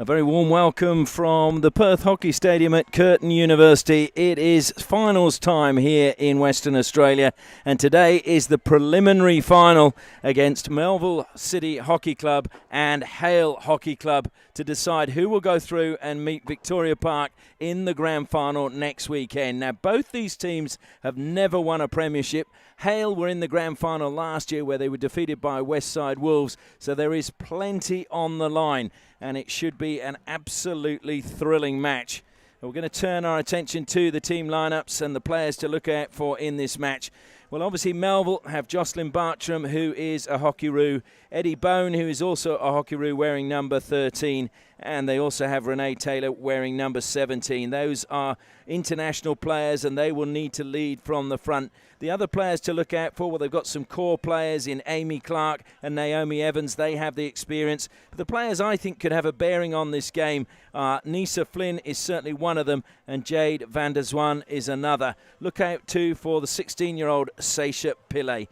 A very warm welcome from the Perth Hockey Stadium at Curtin University. It is finals time here in Western Australia, and today is the preliminary final against Melville City Hockey Club and Hale Hockey Club to decide who will go through and meet Victoria Park in the grand final next weekend. Now, both these teams have never won a premiership. Hale were in the grand final last year where they were defeated by Westside Wolves, so there is plenty on the line, and it should be an absolutely thrilling match. We're going to turn our attention to the team lineups and the players to look out for in this match. Well, obviously Melville have Jocelyn Bartram, who is a Hockey-Roo, Eddie Bone, who is also a Hockey-Roo, wearing number 13, and they also have Renee Taylor wearing number 17. Those are international players, and they will need to lead from the front. The other players to look out for, well, they've got some core players in Amy Clark and Naomi Evans. They have the experience. The players I think could have a bearing on this game are Nisa Flynn is certainly one of them, and Jade van der Zwan is another. Look out too for the 16-year-old Seisha Pillay.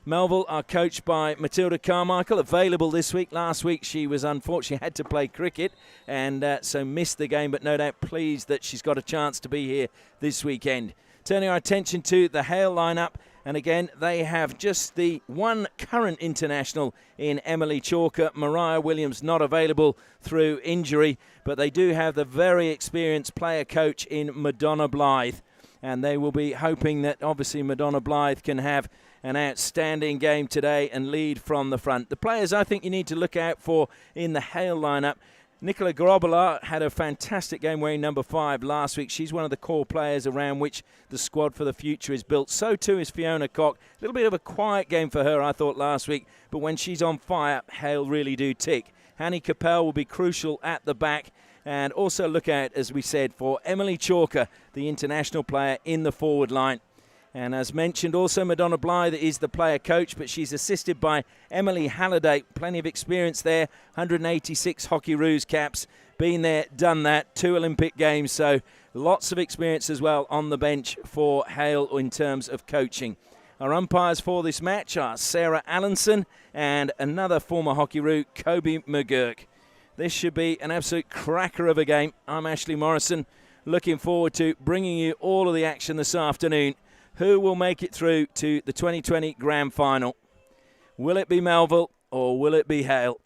Melville are coached by Matilda Carmichael, available this week. Last week she was unfortunately had to play cricket and so missed the game, but no doubt pleased that she's got a chance to be here this weekend. Turning our attention to the Hale lineup, and again they have just the one current international in Emily Chalker. Mariah Williams not available through injury, but they do have the very experienced player coach in Madonna Blythe, and they will be hoping that obviously Madonna Blythe can have an outstanding game today and lead from the front. The players I think you need to look out for in the Hale lineup: Nicola Grobbelaar had a fantastic game wearing number 5 last week. She's one of the core players around which the squad for the future is built. So too is Fiona Cock. A little bit of a quiet game for her, I thought, last week, but when she's on fire, Hale really do tick. Hanny Capel will be crucial at the back. And also look out, as we said, for Emily Chalker, the international player in the forward line. And as mentioned, also Madonna Blythe is the player coach, but she's assisted by Emily Halliday. Plenty of experience there, 186 Hockey-Roos caps. Been there, done that, 2 Olympic Games, so lots of experience as well on the bench for Hale in terms of coaching. Our umpires for this match are Sarah Allenson and another former Hockey-Roo, Kobe McGurk. This should be an absolute cracker of a game. I'm Ashley Morrison, looking forward to bringing you all of the action this afternoon. Who will make it through to the 2020 Grand Final? Will it be Melville or will it be Hale?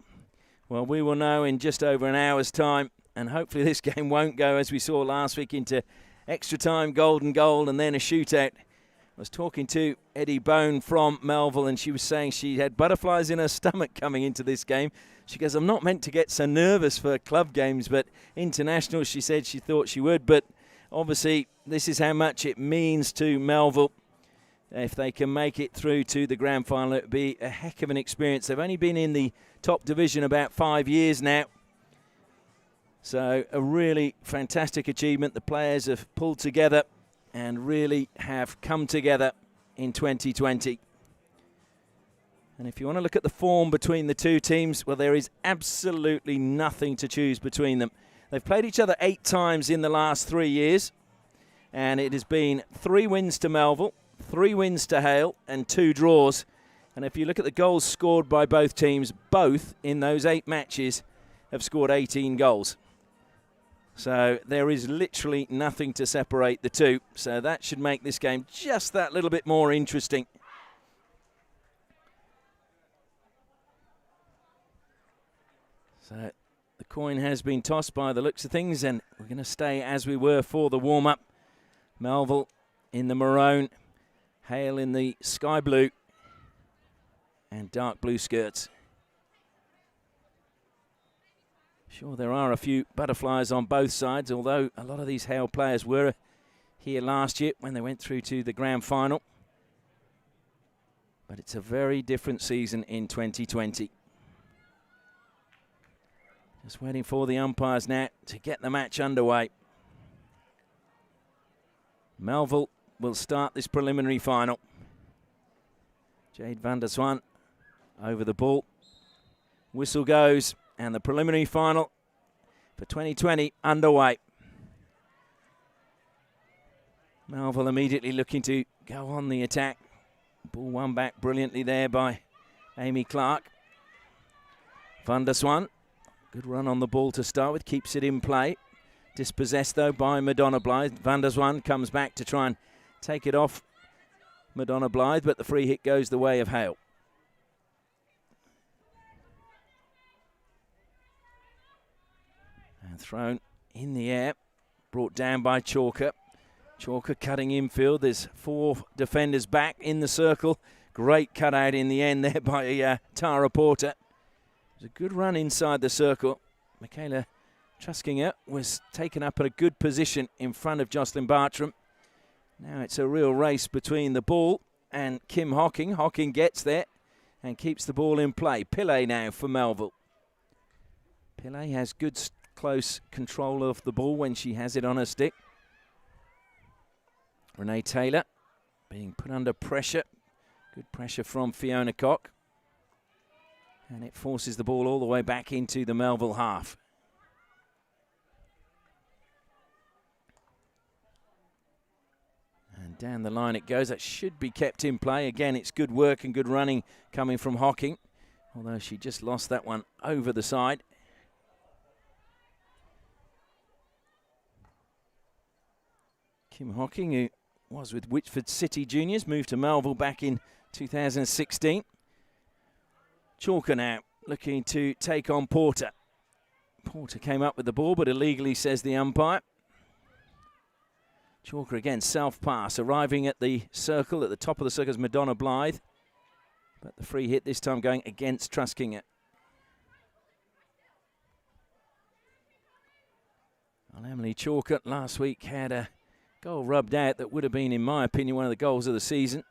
Well, we will know in just over an hour's time, and hopefully this game won't go, as we saw last week, into extra time, golden goal, and then a shootout. I was talking to Eddie Bone from Melville, and she was saying she had butterflies in her stomach coming into this game. She goes, I'm not meant to get so nervous for club games, but international, she said she thought she would, but obviously, this is how much it means to Melville. If they can make it through to the grand final, it would be a heck of an experience. They've only been in the top division about 5 years now. So a really fantastic achievement. The players have pulled together and really have come together in 2020. And if you want to look at the form between the two teams, well, there is absolutely nothing to choose between them. They've played each other 8 times in the last 3 years, and it has been 3 wins to Melville, 3 wins to Hale, and 2 draws. And if you look at the goals scored by both teams, both in those 8 matches have scored 18 goals. So there is literally nothing to separate the two. So that should make this game just that little bit more interesting. So the coin has been tossed by the looks of things, and we're going to stay as we were for the warm-up. Melville in the maroon, Hale in the sky blue and dark blue skirts. Sure, there are a few butterflies on both sides, although a lot of these Hale players were here last year when they went through to the grand final. But it's a very different season in 2020. Just waiting for the umpires now to get the match underway. Melville will start this preliminary final. Jade van der Zwan over the ball. Whistle goes, and the preliminary final for 2020 underway. Melville immediately looking to go on the attack. Ball won back brilliantly there by Amy Clark. Van der Zwan Good run on the ball to start with, keeps it in play. Dispossessed though by Madonna Blythe. Van der Zwan comes back to try and take it off Madonna Blythe, but the free hit goes the way of Hale. And thrown in the air, brought down by Chalker. Chalker cutting infield. There's 4 defenders back in the circle. Great cutout in the end there by Tara Porter. It was a good run inside the circle. Michaela Truskinger was taken up at a good position in front of Jocelyn Bartram. Now it's a real race between the ball and Kim Hocking. Hocking gets there and keeps the ball in play. Pillay now for Melville. Pillay has good close control of the ball when she has it on her stick. Renee Taylor being put under pressure. Good pressure from Fiona Cock. And it forces the ball all the way back into the Melville half. And down the line it goes. That should be kept in play. Again, it's good work and good running coming from Hocking. Although she just lost that one over the side. Kim Hocking, who was with Whitford City Juniors, moved to Melville back in 2016. Chalker now looking to take on Porter. Porter came up with the ball, but illegally, says the umpire. Chalker again, self-pass, arriving at the circle, at the top of the circle is Madonna Blythe. But the free hit this time going against Truskinger. Well, Emily Chalker last week had a goal rubbed out that would have been, in my opinion, one of the goals of the season.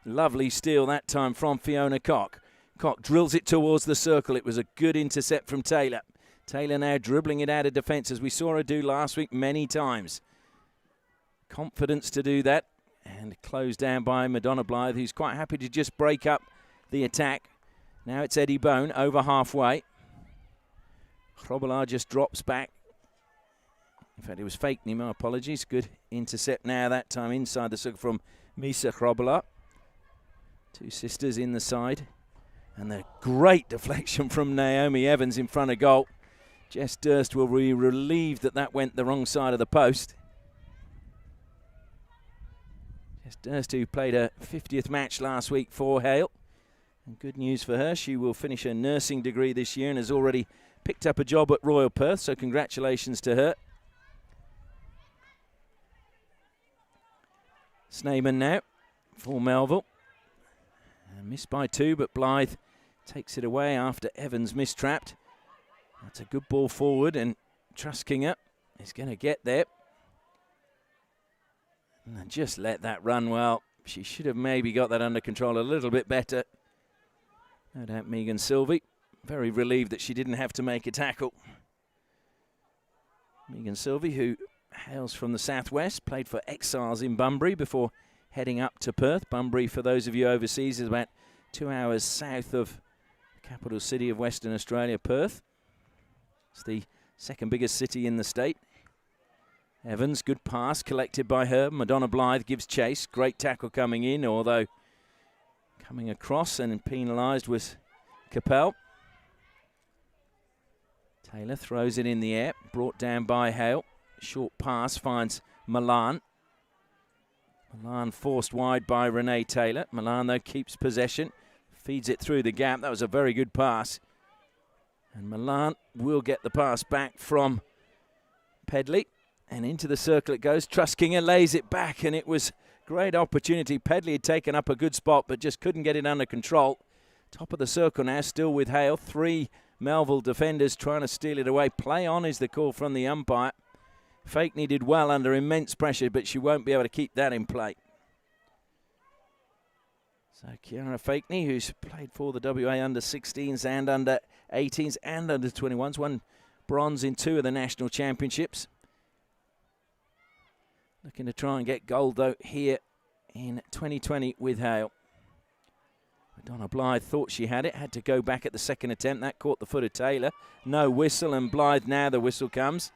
Lovely steal that time from Fiona Cock. Cock drills it towards the circle. It was a good intercept from Taylor. Taylor now dribbling it out of defence, as we saw her do last week many times. Confidence to do that, and closed down by Madonna Blythe, who's quite happy to just break up the attack. Now it's Eddie Bone over halfway. Grobbelaar just drops back. In fact, it was Fakeney, my apologies. Good intercept now, that time inside the circle from Misa Grobbelaar. 2 sisters in the side. And the great deflection from Naomi Evans in front of goal. Jess Durst will be relieved that that went the wrong side of the post. Jess Durst, who played her 50th match last week for Hale. And good news for her, she will finish her nursing degree this year and has already picked up a job at Royal Perth, so congratulations to her. Sneyman now for Melville. Missed by 2, but Blythe takes it away after Evans mistrapped. That's a good ball forward, and Truskinger is going to get there. And just let that run well. She should have maybe got that under control a little bit better. No doubt Megan Sylvie, very relieved that she didn't have to make a tackle. Megan Sylvie, who hails from the southwest, played for Exiles in Bunbury before heading up to Perth. Bunbury, for those of you overseas, is about 2 hours south of the capital city of Western Australia, Perth. It's the second biggest city in the state. Evans, good pass collected by her. Madonna Blythe gives chase. Great tackle coming in, although coming across and penalised was Capel. Taylor throws it in the air, brought down by Hale. Short pass finds Milan. Milan forced wide by Renee Taylor. Milan, though, keeps possession. Feeds it through the gap. That was a very good pass. And Milan will get the pass back from Pedley. And into the circle it goes. Truskinger lays it back, and it was great opportunity. Pedley had taken up a good spot, but just couldn't get it under control. Top of the circle now, still with Hale. 3 Melville defenders trying to steal it away. Play on is the call from the umpire. Fakeney did well under immense pressure, but she won't be able to keep that in play. So Kiara Fakeney, who's played for the WA under-16s and under-18s and under-21s, won bronze in 2 of the national championships. Looking to try and get gold, though, here in 2020 with Hale. Madonna Blythe thought she had it, had to go back at the second attempt. That caught the foot of Taylor. No whistle, and Blythe now the whistle comes.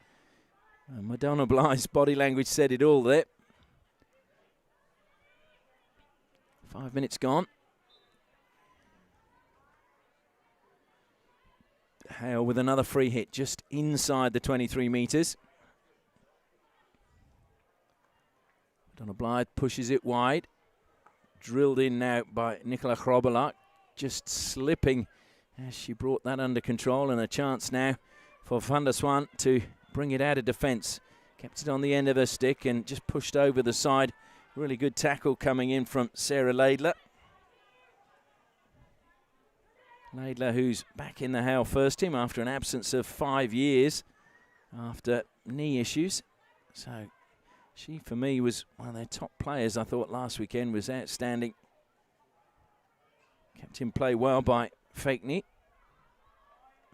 Madonna Blythe's body language said it all there. 5 minutes gone. Hale with another free hit just inside the 23 metres. Donna Blythe pushes it wide. Drilled in now by Nicola Hrobola, just slipping as she brought that under control, and a chance now for Van der Swan to bring it out of defence. Kept it on the end of her stick and just pushed over the side. Really good tackle coming in from Sarah Laidler. Laidler, who's back in the Hale first team after an absence of 5 years after knee issues. So she, for me, was one of their top players. I thought last weekend was outstanding. Kept in play well by Fakeney.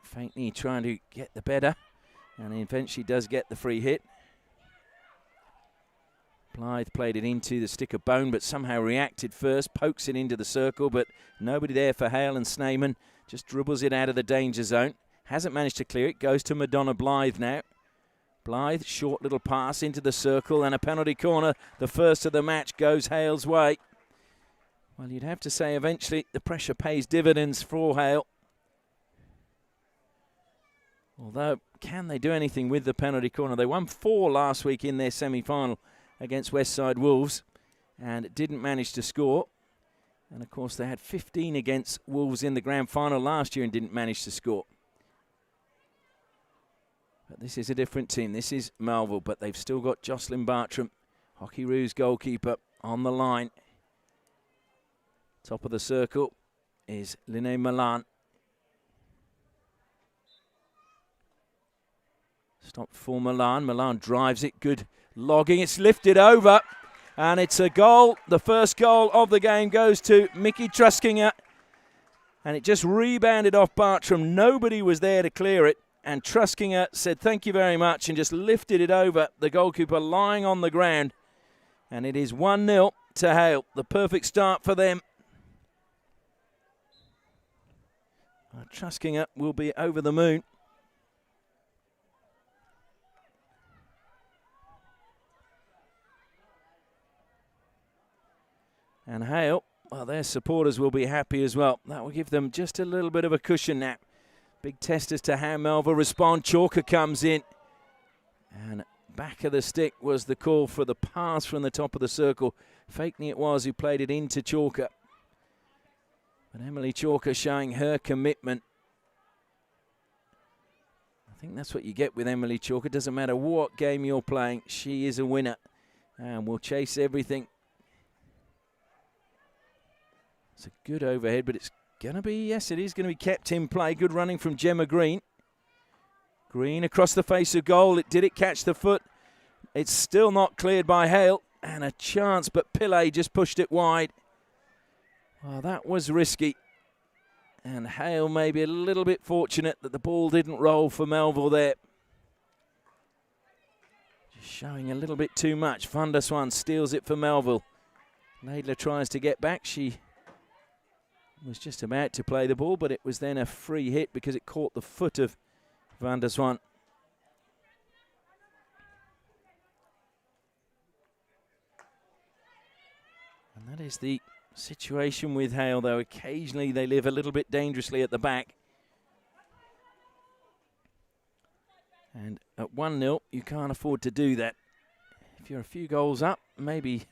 Fakeney trying to get the better, and eventually does get the free hit. Blythe played it into the stick of bone, but somehow reacted first, pokes it into the circle, but nobody there for Hale, and Snyman just dribbles it out of the danger zone. Hasn't managed to clear it, goes to Madonna Blythe now. Blythe, short little pass into the circle, and a penalty corner. The first of the match goes Hale's way. Well, you'd have to say eventually the pressure pays dividends for Hale. Although, can they do anything with the penalty corner? They won 4 last week in their semi-final against Westside Wolves and didn't manage to score. And of course they had 15 against Wolves in the grand final last year and didn't manage to score. But this is a different team. This is Melville, but they've still got Jocelyn Bartram, Hockey Roos goalkeeper, on the line. Top of the circle is Linnae Milan. Stop for Milan. Milan drives it. Good logging. It's lifted over. And it's a goal. The first goal of the game goes to Mickey Truskinger. And it just rebounded off Bartram. Nobody was there to clear it. And Truskinger said thank you very much and just lifted it over. The goalkeeper lying on the ground. And it is 1-0 to Hale. The perfect start for them. Truskinger will be over the moon. And Hale, well, their supporters will be happy as well. That will give them just a little bit of a cushion now. Big test as to how Melville respond. Chalker comes in. And back of the stick was the call for the pass from the top of the circle. Fakeney it was who played it into Chalker. But Emily Chalker showing her commitment. I think that's what you get with Emily Chalker. Doesn't matter what game you're playing, she is a winner and will chase everything. It's a good overhead, but it's going to be, yes, it is going to be kept in play. Good running from Gemma Green. Green across the face of goal. Did it catch the foot? It's still not cleared by Hale. And a chance, but Pillay just pushed it wide. Well, that was risky. And Hale may be a little bit fortunate that the ball didn't roll for Melville there. Just showing a little bit too much. Van der Swan steals it for Melville. Laidler tries to get back. She was just about to play the ball, but it was then a free hit because it caught the foot of Van der Swan. And that is the situation with Hale, though. Occasionally they live a little bit dangerously at the back. And at 1-0, you can't afford to do that. If you're a few goals up, maybe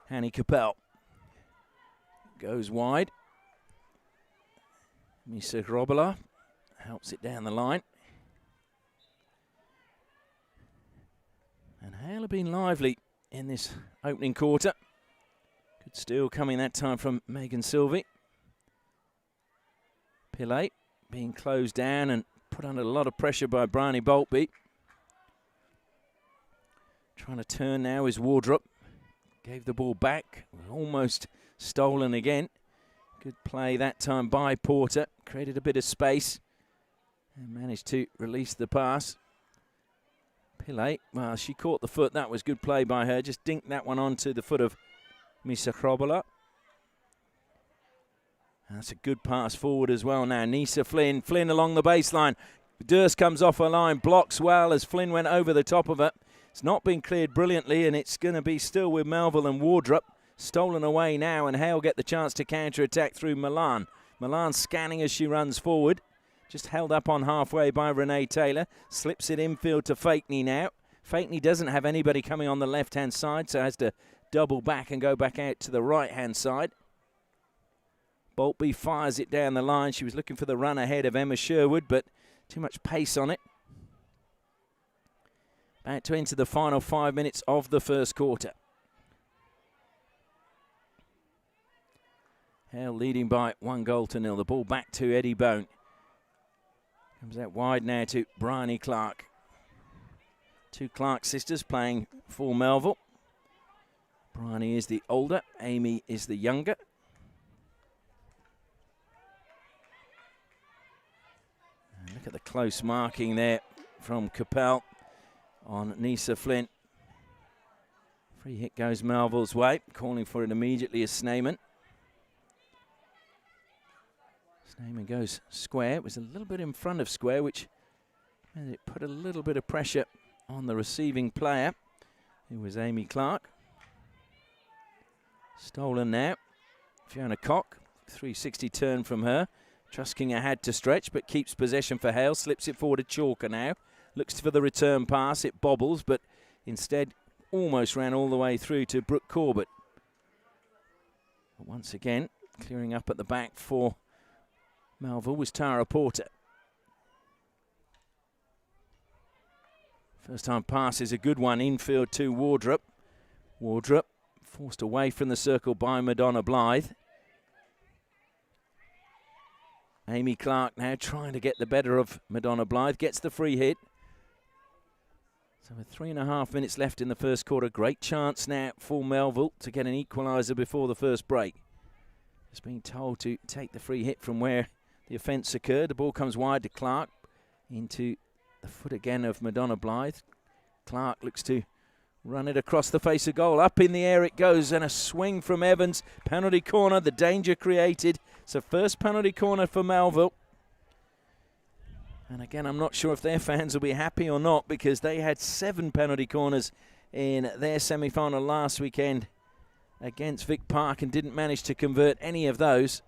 Hanny Capel goes wide. Misa Grobbela helps it down the line. And Hale have been lively in this opening quarter. Good steal coming that time from Megan Sylvie. Pillay being closed down and put under a lot of pressure by Bryony Boltby. Trying to turn now is Wardrop. Gave the ball back, almost stolen again. Good play that time by Porter. Created a bit of space and managed to release the pass. Pillay, well, she caught the foot. That was good play by her. Just dinked that one onto the foot of Misa Hrobola. That's a good pass forward as well now. Nisa Flynn. Flynn along the baseline. Durst comes off her line. Blocks well as Flynn went over the top of it. It's not been cleared brilliantly, and it's going to be still with Melville and Wardrop. stolen away now, and Hale get the chance to counter-attack through Milan. Milan scanning as she runs forward. Just held up on halfway by Renee Taylor. Slips it infield to Fakeney now. Fakeney doesn't have anybody coming on the left-hand side, so has to double back and go back out to the right-hand side. Boltby fires it down the line. She was looking for the run ahead of Emma Sherwood, but too much pace on it. About to enter the final 5 minutes of the first quarter. Hale leading by 1-0. The ball back to Eddie Bone. Comes out wide now to Bryony Clark. Two Clark sisters playing for Melville. Bryony is the older, Amy is the younger. And look at the close marking there from Capel on Nisa Flint. Free hit goes Melville's way, calling for it immediately as Sneyman. Sneyman goes square. It was a little bit in front of square, which it put a little bit of pressure on the receiving player, who was Amy Clark. Stolen now. Fiona Cock, 360 turn from her. Truskinger had to stretch, but keeps possession for Hale. Slips it forward to Chalker now. Looks for the return pass. It bobbles, but instead almost ran all the way through to Brooke Corbett. But once again, clearing up at the back for Melville was Tara Porter. First time pass is a good one, infield to Wardrop. Wardrop forced away from the circle by Madonna Blythe. Amy Clark now trying to get the better of Madonna Blythe, gets the free hit. So with 3.5 minutes left in the first quarter, great chance now for Melville to get an equaliser before the first break. Just being told to take the free hit from where the offence occurred. The ball comes wide to Clark, into the foot again of Madonna Blythe. Clark looks to run it across the face of goal. Up in the air it goes, and a swing from Evans. Penalty corner, the danger created. So first penalty corner for Melville. And again, I'm not sure if their fans will be happy or not, because they had 7 penalty corners in their semi-final last weekend against Vic Park and didn't manage to convert any of those.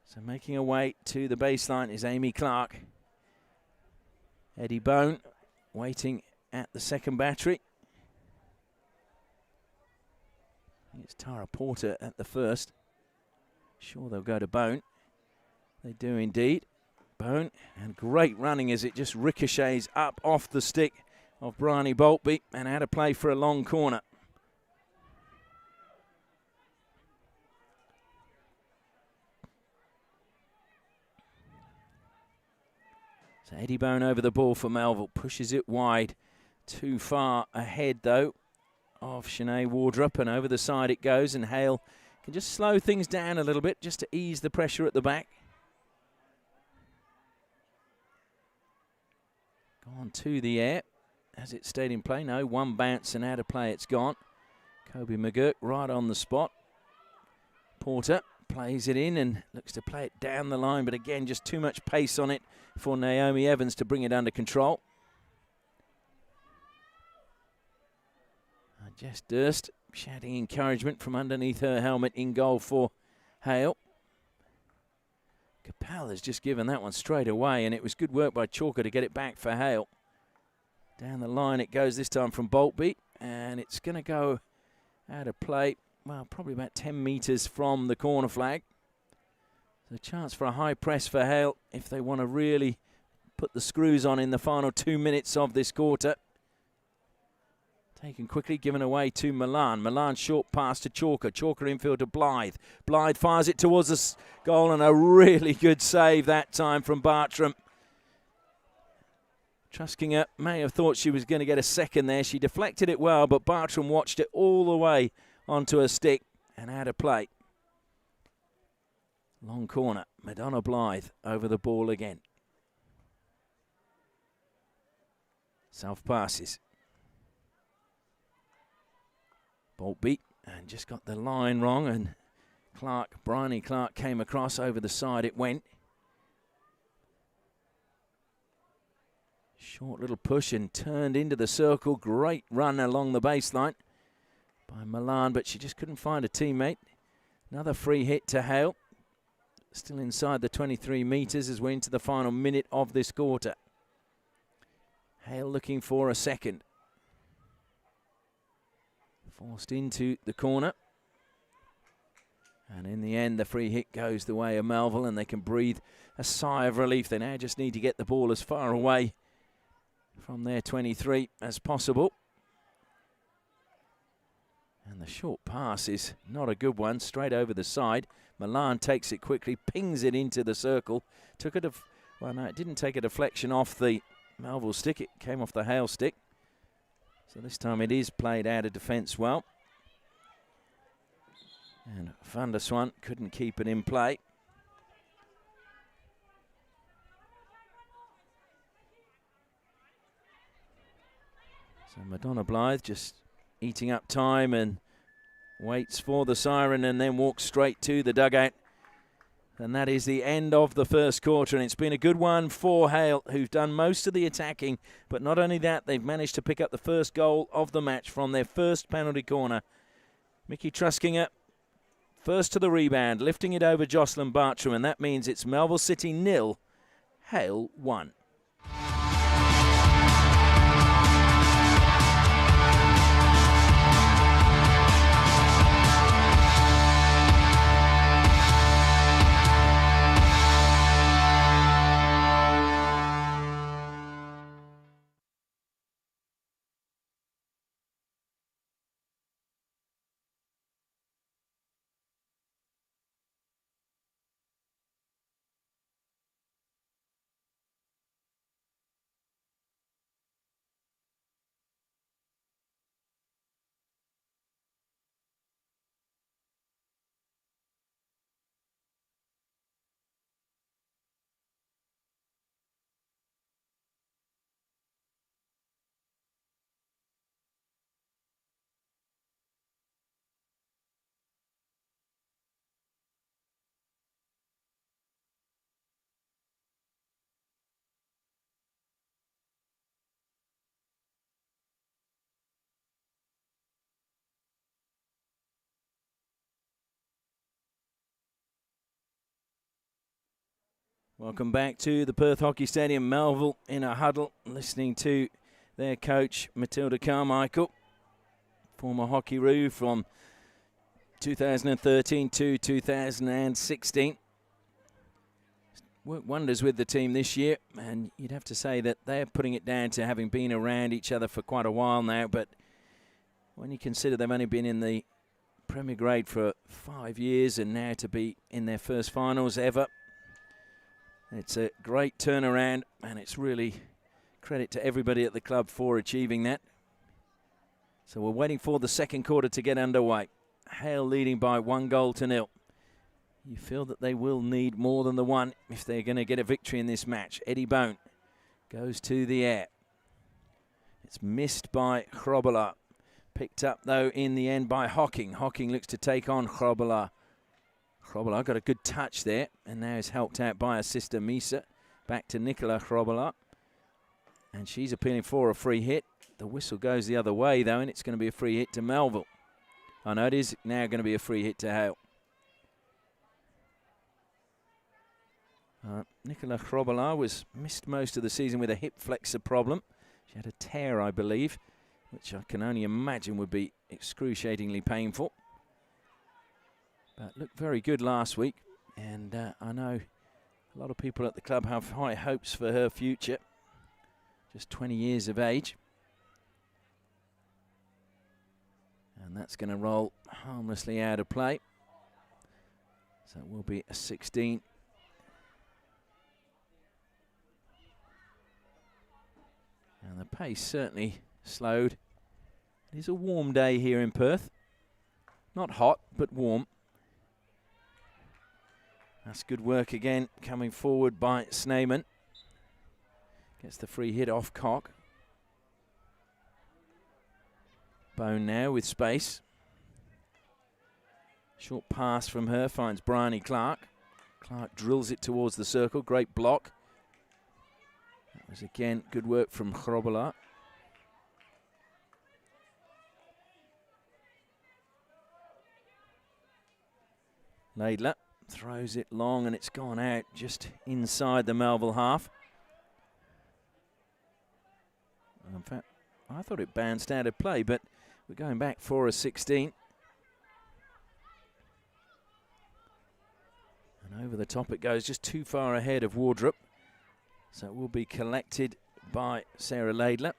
So making her way to the baseline is Amy Clark. Eddie Bone waiting at the second battery. It's Tara Porter at the first. Sure, they'll go to Bone. They do indeed. Bone, and great running as it just ricochets up off the stick of Bryony Boltby and out of play for a long corner. So Eddie Bone over the ball for Melville, pushes it wide. Too far ahead, though, of Sinead Wardrop, and over the side it goes, and Hale can just slow things down a little bit just to ease the pressure at the back. Gone to the air. Has it stayed in play? No, one bounce and out of play it's gone. Kobe McGurk right on the spot. Porter plays it in and looks to play it down the line, but again, just too much pace on it for Naomi Evans to bring it under control. Jess Durst shouting encouragement from underneath her helmet in goal for Hale. Capel has just given that one straight away, and it was good work by Chalker to get it back for Hale. Down the line it goes this time from Boltby, and it's going to go out of play. Well, probably about 10 metres from the corner flag. So a chance for a high press for Hale if they want to really put the screws on in the final 2 minutes of this quarter. Taken quickly, given away to Milan. Milan short pass to Chalker. Chalker infield to Blythe. Blythe fires it towards the goal, and a really good save that time from Bartram. Truskinger may have thought she was going to get a second there. She deflected it well, but Bartram watched it all the way onto her stick and out of play. Long corner. Madonna Blythe over the ball again. Self passes. Boltby, and just got the line wrong, and Bryony Clark came across over the side it went. Short little push and turned into the circle. Great run along the baseline by Milan, but she just couldn't find a teammate. Another free hit to Hale. Still inside the 23 metres as we're into the final minute of this quarter. Hale looking for a second. Forced into the corner. And in the end, the free hit goes the way of Melville, and they can breathe a sigh of relief. They now just need to get the ball as far away from their 23 as possible. And the short pass is not a good one, straight over the side. Milan takes it quickly, pings it into the circle. Took it, well, no, it didn't take a deflection off the Melville stick. It came off the Hale stick. So this time it is played out of defence well. And Van der Swan couldn't keep it in play. So Madonna Blythe just eating up time and waits for the siren and then walks straight to the dugout. And that is the end of the first quarter, and it's been a good one for Hale, who've done most of the attacking. But not only that, they've managed to pick up the first goal of the match from their first penalty corner. Mickey Truskinger first to the rebound, lifting it over Jocelyn Bartram, and that means it's Melville City 0, Hale 1. Welcome back to the Perth Hockey Stadium. Melville in a huddle, listening to their coach, Matilda Carmichael, former Hockey-roo from 2013 to 2016. Worked wonders with the team this year, and you'd have to say that they're putting it down to having been around each other for quite a while now, but when you consider they've only been in the Premier Grade for 5 years and now to be in their first finals ever, it's a great turnaround, and it's really credit to everybody at the club for achieving that. So we're waiting for the second quarter to get underway. Hale leading by 1-0. You feel that they will need more than the one if they're going to get a victory in this match. Eddie Bone goes to the air. It's missed by Chrobala. Picked up, though, in the end by Hocking. Hocking looks to take on Chrobala. Chrobala got a good touch there, and now is helped out by her sister Misa. Back to Nicola Chrobala, and she's appealing for a free hit. The whistle goes the other way, though, and it's going to be a free hit to Melville. Oh, no, it is now going to be a free hit to Hale. Nicola Chrobala was missed most of the season with a hip flexor problem. She had a tear, I believe, which I can only imagine would be excruciatingly painful. But looked very good last week, and I know a lot of people at the club have high hopes for her future. Just 20 years of age. And that's going to roll harmlessly out of play. So it will be a 16. And the pace certainly slowed. It is a warm day here in Perth. Not hot, but warm. That's good work again, coming forward by Sneyman. Gets the free hit off Cock. Bone now with space. Short pass from her, finds Bryony Clark. Clark drills it towards the circle, great block. Was again good work from Grobbelaar. Laidler throws it long and it's gone out just inside the Melville half. In fact, I thought it bounced out of play, but we're going back for a 16. And over the top it goes, just too far ahead of Wardrop. So it will be collected by Sarah Laidler.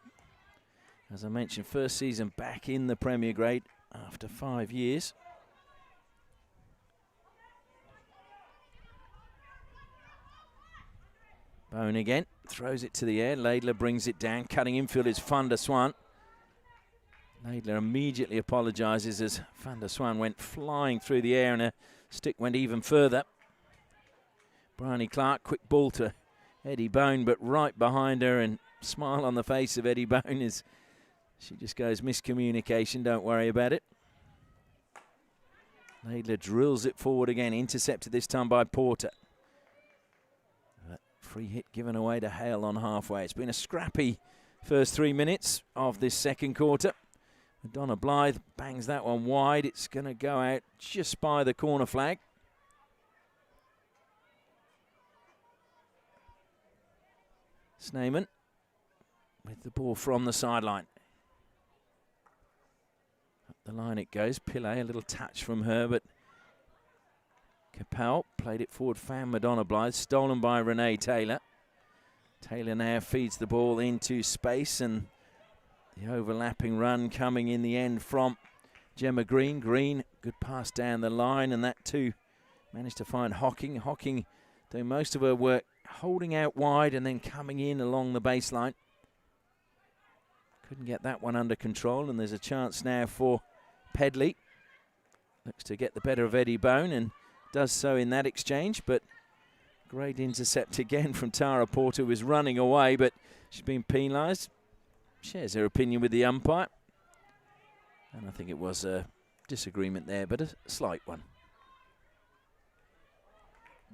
As I mentioned, first season back in the Premier Grade after 5 years. Bone again, throws it to the air. Laidler brings it down. Cutting infield is Van der Swan. Laidler immediately apologises as Van der Swan went flying through the air and her stick went even further. Bryony Clark, quick ball to Eddie Bone, but right behind her, and smile on the face of Eddie Bone as she just goes, miscommunication, don't worry about it. Laidler drills it forward again, intercepted this time by Porter. Free hit given away to Hale on halfway. It's been a scrappy first 3 minutes of this second quarter. Madonna Blythe bangs that one wide. It's going to go out just by the corner flag. Sneyman with the ball from the sideline. Up the line it goes. Pillay, a little touch from her, but Capel played it forward, found Madonna Blythe, stolen by Renee Taylor. Taylor now feeds the ball into space, and the overlapping run coming in the end from Gemma Green. Green, good pass down the line, and that too managed to find Hocking. Hocking doing most of her work, holding out wide and then coming in along the baseline. Couldn't get that one under control, and there's a chance now for Pedley. Looks to get the better of Eddie Bone, and does so in that exchange, but great intercept again from Tara Porter, who was running away, but she's been penalised. Shares her opinion with the umpire. And I think it was a disagreement there, but a slight one.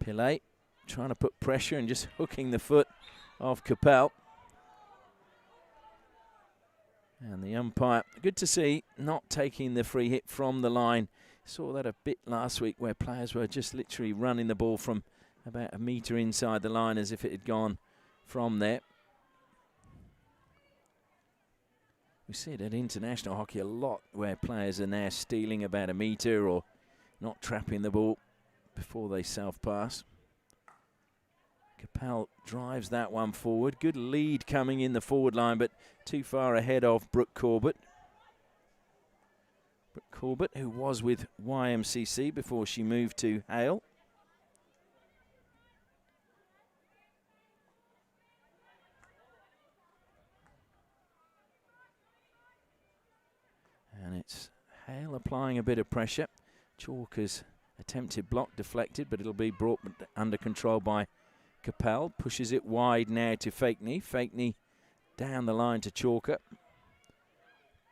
Pillay trying to put pressure and just hooking the foot of Capel. And the umpire, good to see, not taking the free hit from the line. Saw that a bit last week where players were just literally running the ball from about a metre inside the line as if it had gone from there. We see it at international hockey a lot where players are now stealing about a metre or not trapping the ball before they self-pass. Capel drives that one forward. Good lead coming in the forward line, but too far ahead of Brooke Corbett. Brooke Corbett, who was with YMCC before she moved to Hale. And it's Hale applying a bit of pressure. Chalker's attempted block deflected, but it'll be brought under control by Capel. Pushes it wide now to Fakeney. Fakeney down the line to Chalker.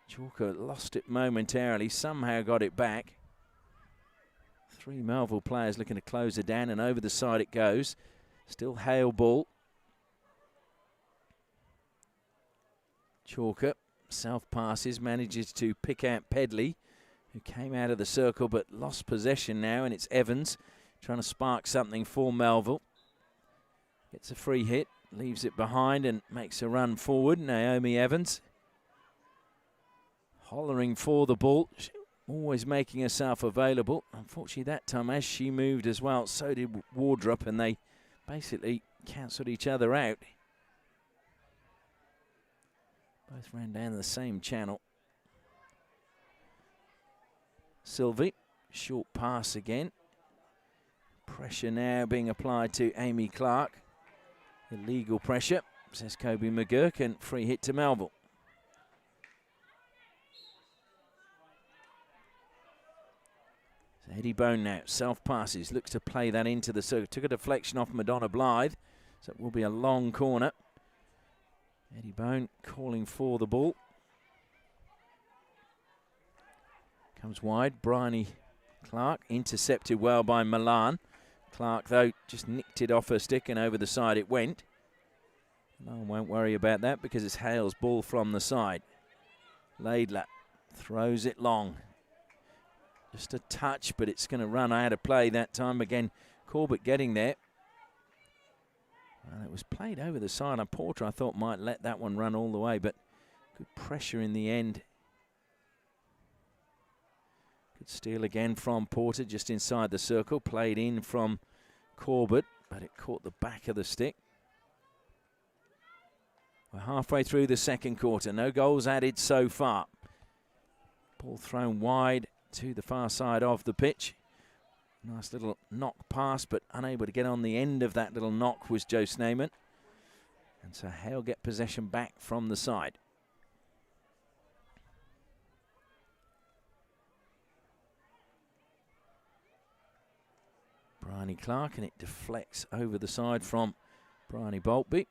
Chalker lost it momentarily, somehow got it back. Three Melville players looking to close it down, and over the side it goes. Still Hale ball. Chalker self-passes, manages to pick out Pedley, who came out of the circle but lost possession now, and it's Evans trying to spark something for Melville. Gets a free hit, leaves it behind and makes a run forward. Naomi Evans hollering for the ball, always making herself available. Unfortunately that time, as she moved as well, so did Wardrop, and they basically cancelled each other out. Both ran down the same channel. Sylvie, short pass again. Pressure now being applied to Amy Clark. Illegal pressure, says Kobe McGurk, and free hit to Melville. So Eddie Bone now, self-passes, looks to play that into the circle. Took a deflection off Madonna Blythe, so it will be a long corner. Eddie Bone calling for the ball. Comes wide, Bryony Clark, intercepted well by Milan. Clark, though, just nicked it off her stick and over the side it went. No one won't worry about that because it's Hale's ball from the side. Laidler throws it long. Just a touch, but it's going to run out of play that time. Again, Corbett getting there. Well, it was played over the side. And Porter, I thought, might let that one run all the way, but good pressure in the end. Good steal again from Porter, just inside the circle. Played in from Corbett, but it caught the back of the stick. We're halfway through the second quarter. No goals added so far. Ball thrown wide to the far side of the pitch. Nice little knock pass, but unable to get on the end of that little knock was Joe Sneyman. And so Hale get possession back from the side. Bryony Clark, and it deflects over the side from Bryony Boltby.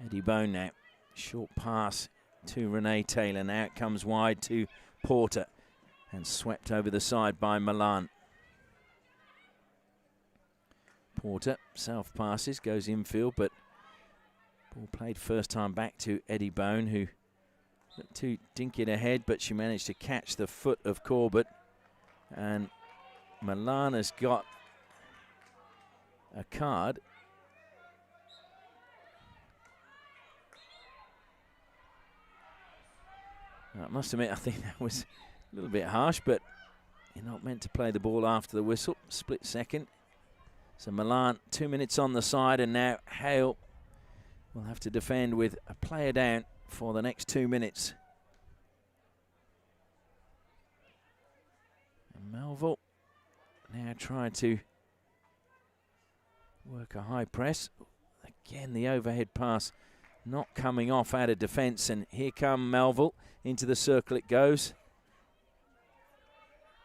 Eddie Bone now. Short pass to Renee Taylor. Now it comes wide to Porter and swept over the side by Milan. Porter self passes, goes infield, but ball played first time back to Eddie Bone, who looked to dink it ahead, but she managed to catch the foot of Corbett. And Milan has got a card. I must admit, I think that was a little bit harsh, but you're not meant to play the ball after the whistle. Split second. So Milan, 2 minutes on the side, and now Hale will have to defend with a player down for the next 2 minutes. And Melville now trying to work a high press. Again, the overhead pass not coming off out of defence, and here come Melville. Into the circle it goes.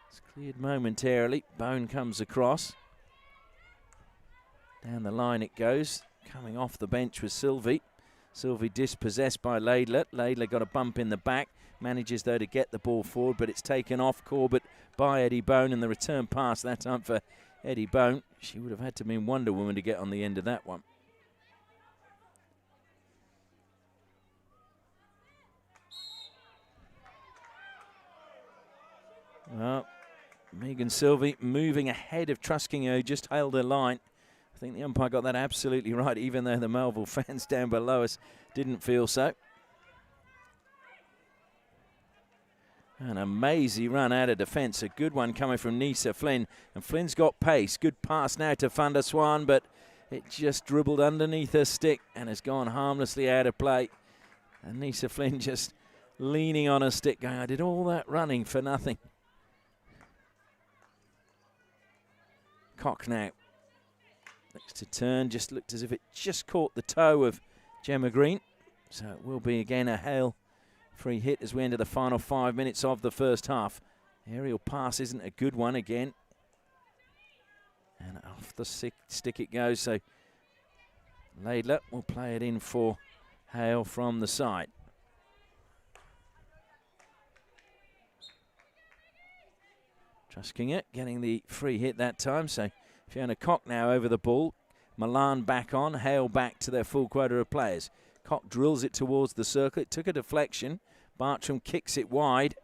It's cleared momentarily. Bone comes across. Down the line it goes. Coming off the bench was Sylvie. Sylvie dispossessed by Laidler. Laidler got a bump in the back. Manages, though, to get the ball forward, but it's taken off Corbett by Eddie Bone, and the return pass that time for Eddie Bone. She would have had to be Wonder Woman to get on the end of that one. Well, Megan Sylvie moving ahead of Trusking, who just held her line. I think the umpire got that absolutely right, even though the Melville fans down below us didn't feel so. An amazing run out of defence. A good one coming from Nisa Flynn. And Flynn's got pace. Good pass now to Van der Swan, but it just dribbled underneath her stick and has gone harmlessly out of play. And Nisa Flynn just leaning on her stick going, I did all that running for nothing. Cock now looks to turn, just looked as if it just caught the toe of Gemma Green. So it will be again a Hale free hit as we enter the final 5 minutes of the first half. Aerial pass isn't a good one again. And off the stick it goes, so Laidler will play it in for Hale from the side. Trusking it, getting the free hit that time. So Fiona Cock now over the ball. Milan back on, Hale back to their full quota of players. Cock drills it towards the circle. It took a deflection. Bartram kicks it wide.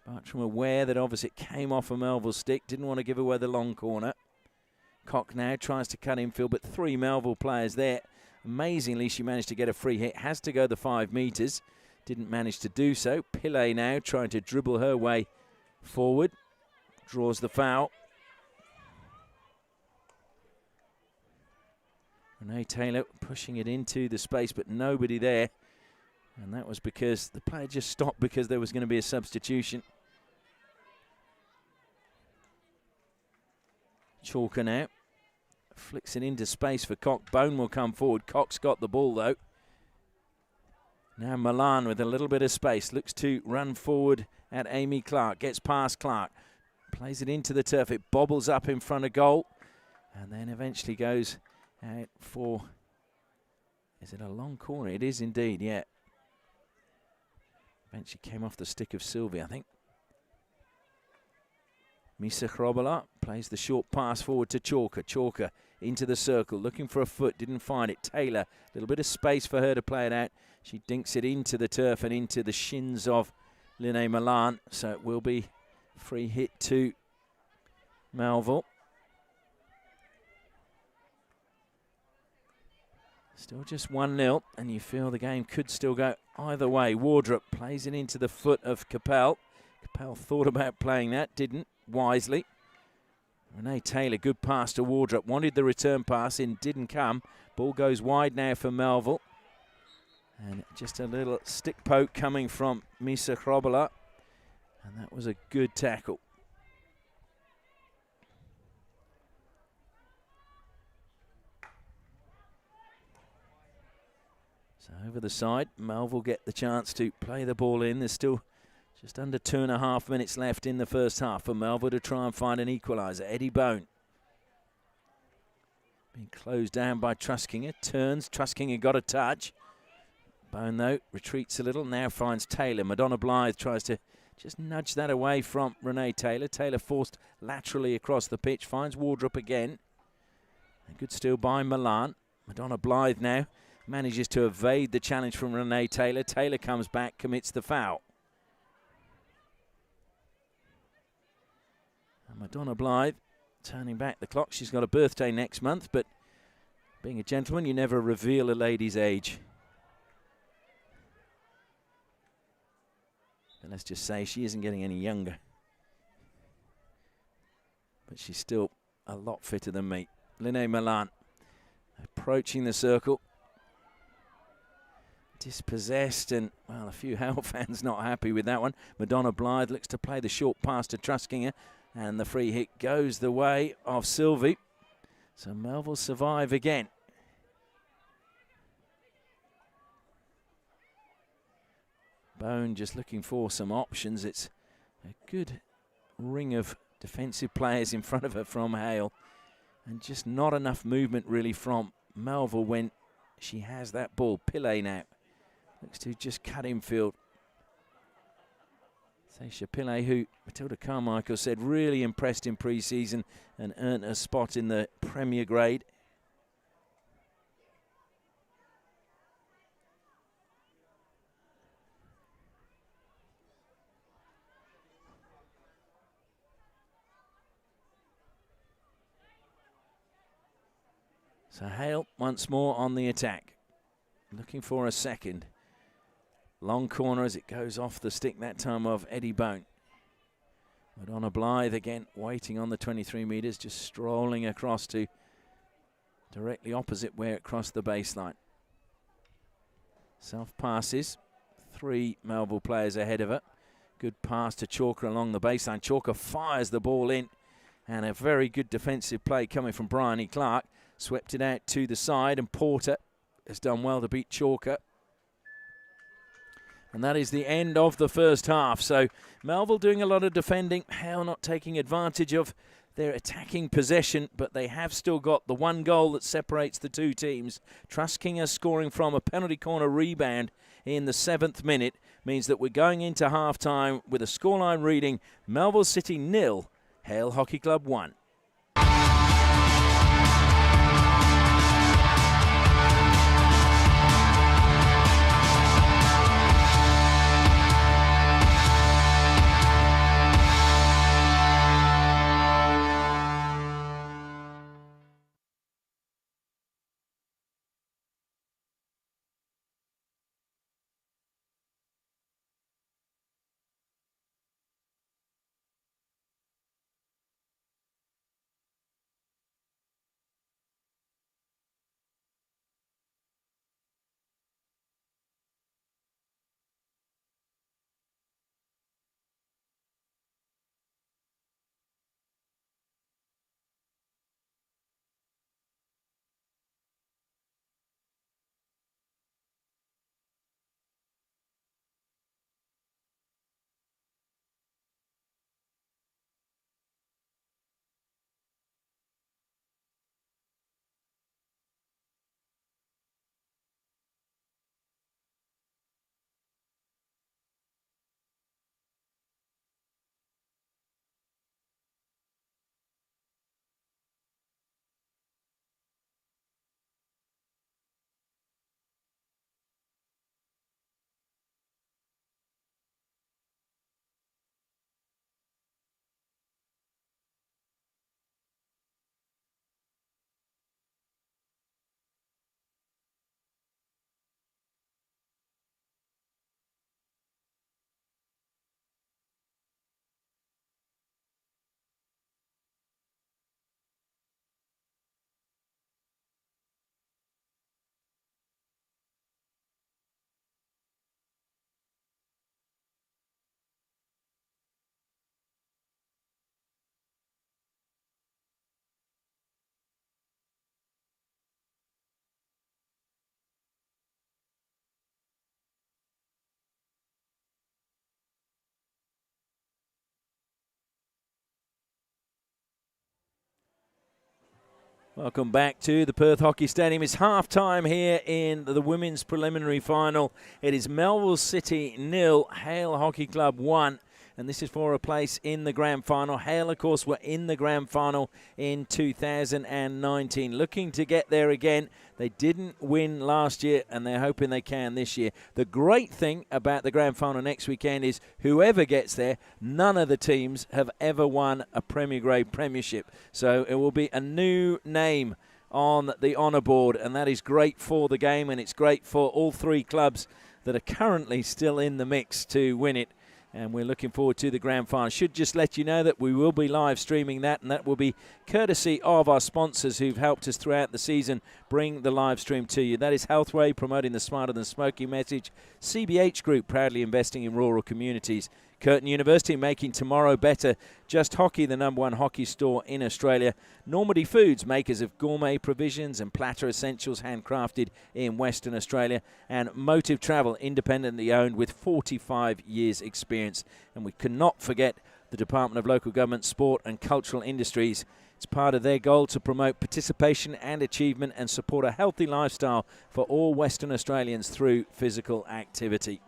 Bartram aware that obviously it came off a Melville stick. Didn't want to give away the long corner. Cock now tries to cut infield, but three Melville players there. Amazingly, she managed to get a free hit. Has to go the 5 metres. Didn't manage to do so. Pillay now trying to dribble her way forward. Draws the foul. Renee Taylor pushing it into the space, but nobody there. And that was because the player just stopped because there was going to be a substitution. Chalker now. Flicks it into space for Cock. Bone will come forward. Cock's got the ball though. Now Milan with a little bit of space. Looks to run forward at Amy Clark. Gets past Clark. Plays it into the turf. It bobbles up in front of goal. And then eventually goes out for... Is it a long corner? It is indeed, yeah. Eventually came off the stick of Sylvie, I think. Misa Chrobala plays the short pass forward to Chalker. Chalker into the circle, looking for a foot, didn't find it. Taylor, a little bit of space for her to play it out. She dinks it into the turf and into the shins of Linnae Milan. So it will be free hit to Melville. Still just 1-0, and you feel the game could still go either way. Wardrop plays it into the foot of Capel. Capel thought about playing that, didn't, wisely. Renee Taylor, good pass to Wardrop. Wanted the return pass in, didn't come. Ball goes wide now for Melville. And just a little stick poke coming from Misa Chrobala. And that was a good tackle. So over the side, Melville get the chance to play the ball in. There's still just under 2.5 minutes left in the first half for Melville to try and find an equaliser. Eddie Bone being closed down by Truskinger. Turns, Truskinger got a touch. Bone, though, retreats a little, now finds Taylor. Madonna Blythe tries to just nudge that away from Renee Taylor. Taylor forced laterally across the pitch, finds Wardrop again. A good steal by Milan. Madonna Blythe now manages to evade the challenge from Renee Taylor. Taylor comes back, commits the foul. And Madonna Blythe turning back the clock. She's got a birthday next month, but being a gentleman, you never reveal a lady's age. But let's just say she isn't getting any younger. But she's still a lot fitter than me. Linnae Milan approaching the circle. Dispossessed, and, well, a few Hale fans not happy with that one. Madonna Blythe looks to play the short pass to Truskinger, and the free hit goes the way of Sylvie. So Melville survive again. Bone just looking for some options. It's a good ring of defensive players in front of her from Hale, and just not enough movement really from Melville when she has that ball. Pillay now looks to just cut infield. Sasha Pillay, who Matilda Carmichael said really impressed in pre-season and earned a spot in the Premier grade. So Hale once more on the attack, looking for a second. Long corner as it goes off the stick, that time of Eddie Bone. Madonna Blythe again waiting on the 23 metres, just strolling across to directly opposite where it crossed the baseline. Self passes, 3 Melville players ahead of her. Good pass to Chalker along the baseline. Chalker fires the ball in, and a very good defensive play coming from Bryony Clark. Swept it out to the side, and Porter has done well to beat Chalker. And that is the end of the first half. So Melville doing a lot of defending. Hale not taking advantage of their attacking possession, but they have still got the one goal that separates the two teams. Truskinger scoring from a penalty corner rebound in the 7th minute means that we're going into half-time with a scoreline reading Melville City 0, Hale Hockey Club 1. Welcome back to the Perth Hockey Stadium. It's half-time here in the women's preliminary final. It is Melville City 0, Hale Hockey Club 1. And this is for a place in the grand final. Hale, of course, were in the grand final in 2019. Looking to get there again. They didn't win last year, and they're hoping they can this year. The great thing about the grand final next weekend is whoever gets there, none of the teams have ever won a Premier Grade premiership. So it will be a new name on the honour board, and that is great for the game, and it's great for all three clubs that are currently still in the mix to win it. And we're looking forward to the grand final. Should just let you know that we will be live streaming that, and that will be courtesy of our sponsors who've helped us throughout the season bring the live stream to you. That is Healthway, promoting the smarter than smoking message. CBH Group, proudly investing in rural communities. Curtin University, making tomorrow better. Just Hockey, the #1 hockey store in Australia. Normandy Foods, makers of gourmet provisions and platter essentials handcrafted in Western Australia. And Motive Travel, independently owned with 45 years experience. And we cannot forget the Department of Local Government, Sport and Cultural Industries. It's part of their goal to promote participation and achievement and support a healthy lifestyle for all Western Australians through physical activity.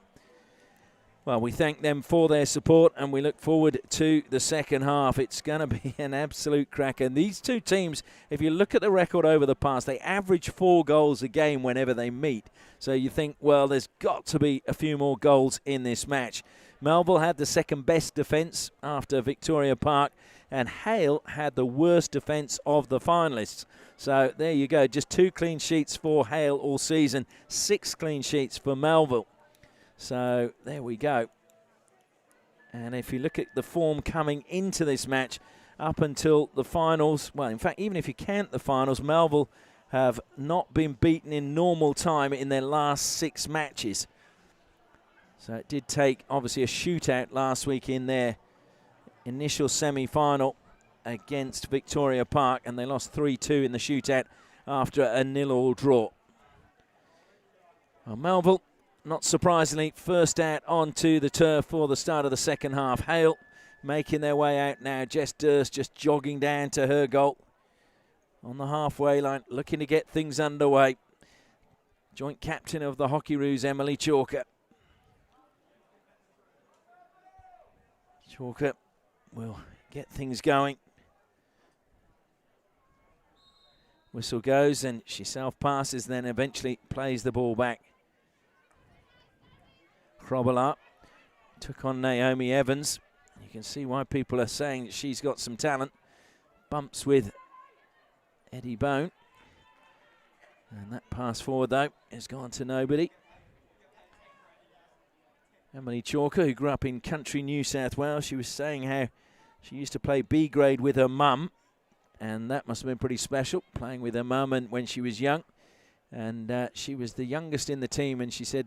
Well, we thank them for their support, and we look forward to the second half. It's going to be an absolute cracker. And these two teams, if you look at the record over the past, they average 4 goals a game whenever they meet. So you think, well, there's got to be a few more goals in this match. Melville had the second best defence after Victoria Park, and Hale had the worst defence of the finalists. So there you go, just 2 clean sheets for Hale all season, 6 clean sheets for Melville. So there we go. And if you look at the form coming into this match up until the finals, well, in fact, even if you count the finals, Melville have not been beaten in normal time in their last 6 matches. So it did take, obviously, a shootout last week in their initial semi-final against Victoria Park, and they lost 3-2 in the shootout after a 0-0 draw. Well, Melville, not surprisingly, first out onto the turf for the start of the second half. Hale making their way out now. Jess Durst just jogging down to her goal on the halfway line, looking to get things underway. Joint captain of the Hockeyroos, Emily Chalker. Chalker will get things going. Whistle goes, and she self-passes, then eventually plays the ball back. Krobela took on Naomi Evans. You can see why people are saying that she's got some talent. Bumps with Eddie Bone. And that pass forward, though, has gone to nobody. Emily Chalker, who grew up in country New South Wales, she was saying how she used to play B grade with her mum. And that must have been pretty special, playing with her mum and when she was young. And she was the youngest in the team, and she said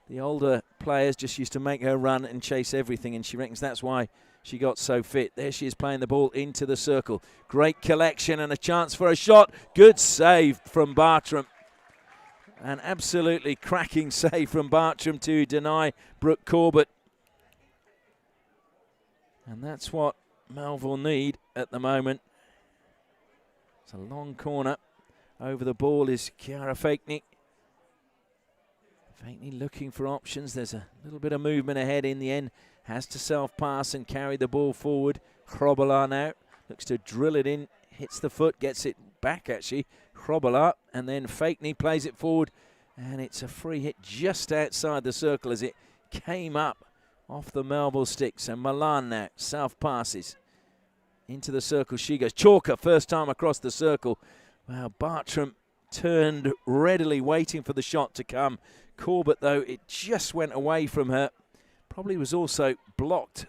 the older players just used to make her run and chase everything, and she reckons that's why she got so fit. There she is playing the ball into the circle. Great collection and a chance for a shot. Good save from Bartram. An absolutely cracking save from Bartram to deny Brooke Corbett. And that's what Melville need at the moment. It's a long corner. Over the ball is Kiara Fakeney. Fakeney looking for options. There's a little bit of movement ahead in the end. Has to self-pass and carry the ball forward. Krobela now looks to drill it in. Hits the foot, gets it back actually. Krobela, and then Fakeney plays it forward. And it's a free hit just outside the circle as it came up off the Melville stick. So Milan now self-passes. Into the circle she goes. Chalker, first time across the circle. Wow, Bartram turned readily, waiting for the shot to come. Corbett, though, it just went away from her. Probably was also blocked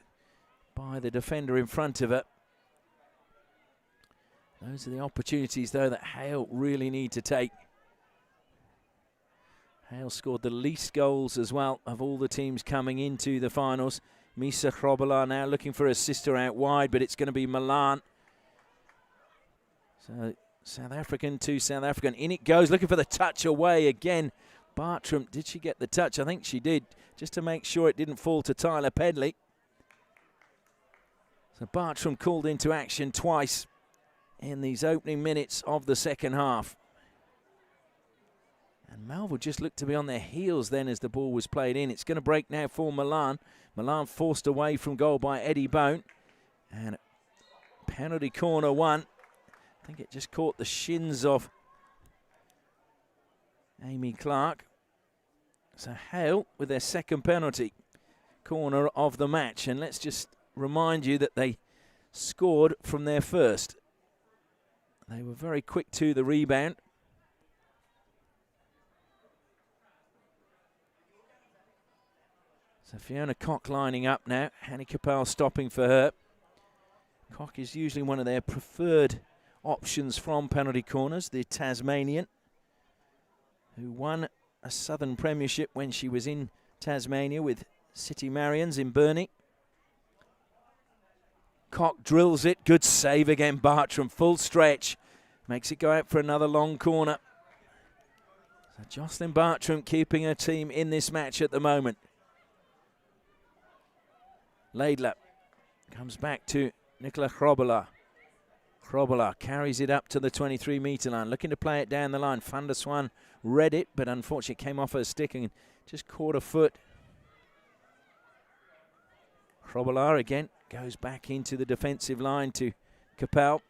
by the defender in front of her. Those are the opportunities, though, that Hale really need to take. Hale scored the least goals as well of all the teams coming into the finals. Misa Krobela now looking for her sister out wide, but it's going to be Milan. So South African to South African. In it goes, looking for the touch away again. Bartram, did she get the touch? I think she did, just to make sure it didn't fall to Tyler Pedley. So Bartram called into action twice. in these opening minutes of the second half. And Melville just looked to be on their heels then as the ball was played in. It's going to break now for Milan. Milan forced away from goal by Eddie Bone. And penalty corner one. I think it just caught the shins of Amy Clark. So Hale with their second penalty corner of the match. And let's just remind you that they scored from their first. They were very quick to the rebound. So Fiona Cock lining up now. Hanny Capel stopping for her. Cock is usually one of their preferred options from penalty corners, the Tasmanian, who won a Southern Premiership when she was in Tasmania with City Marians in Burnie. Cock drills it. Good save again, Bartram. Full stretch. Makes it go out for another long corner. So Jocelyn Bartram keeping her team in this match at the moment. Laidler comes back to Nicola Chrobola. Chrobola carries it up to the 23-metre line, looking to play it down the line. Van der Swan read it, but unfortunately came off her stick and just caught a foot. Chrobola again goes back into the defensive line to Capel.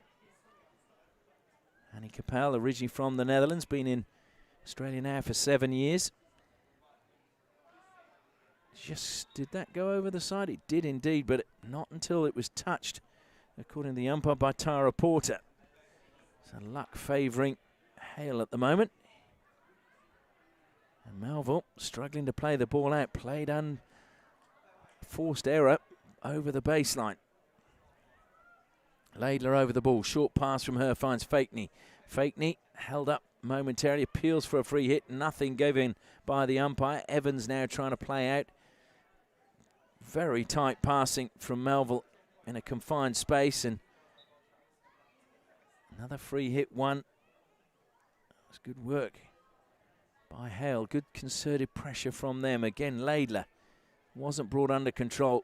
Annie Capel, originally from the Netherlands, been in Australia now for 7 years. Just, did that go over the side? It did indeed, but not until it was touched, according to the umpire, by Tara Porter. So luck favouring Hale at the moment. And Melville struggling to play the ball out. Played forced error over the baseline. Laidler over the ball. Short pass from her finds Fakeney. Fakeney held up momentarily. Appeals for a free hit. Nothing given by the umpire. Evans now trying to play out. Very tight passing from Melville in a confined space, and another free hit one. That's good work by Hale. Good concerted pressure from them. Again, Laidler wasn't brought under control,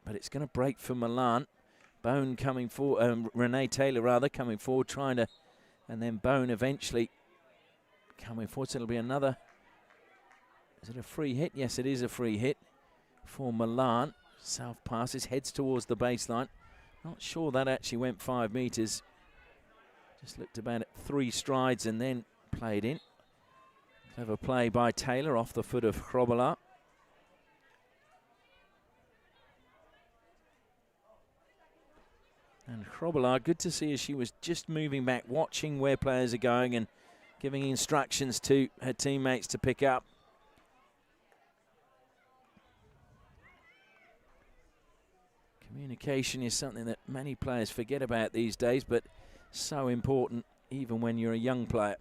but it's going to break for Milan. Bone coming forward, Renee Taylor rather, coming forward, trying to, and then Bone eventually coming forward. So it'll be another, is it a free hit? Yes, it is a free hit for Milan. South passes, heads towards the baseline. Not sure that actually went 5 metres. Just looked about at 3 strides and then played in. Clever play by Taylor off the foot of Chrobola. And Chrobola, good to see as she was just moving back, watching where players are going and giving instructions to her teammates to pick up. Communication is something that many players forget about these days, but so important even when you're a young player.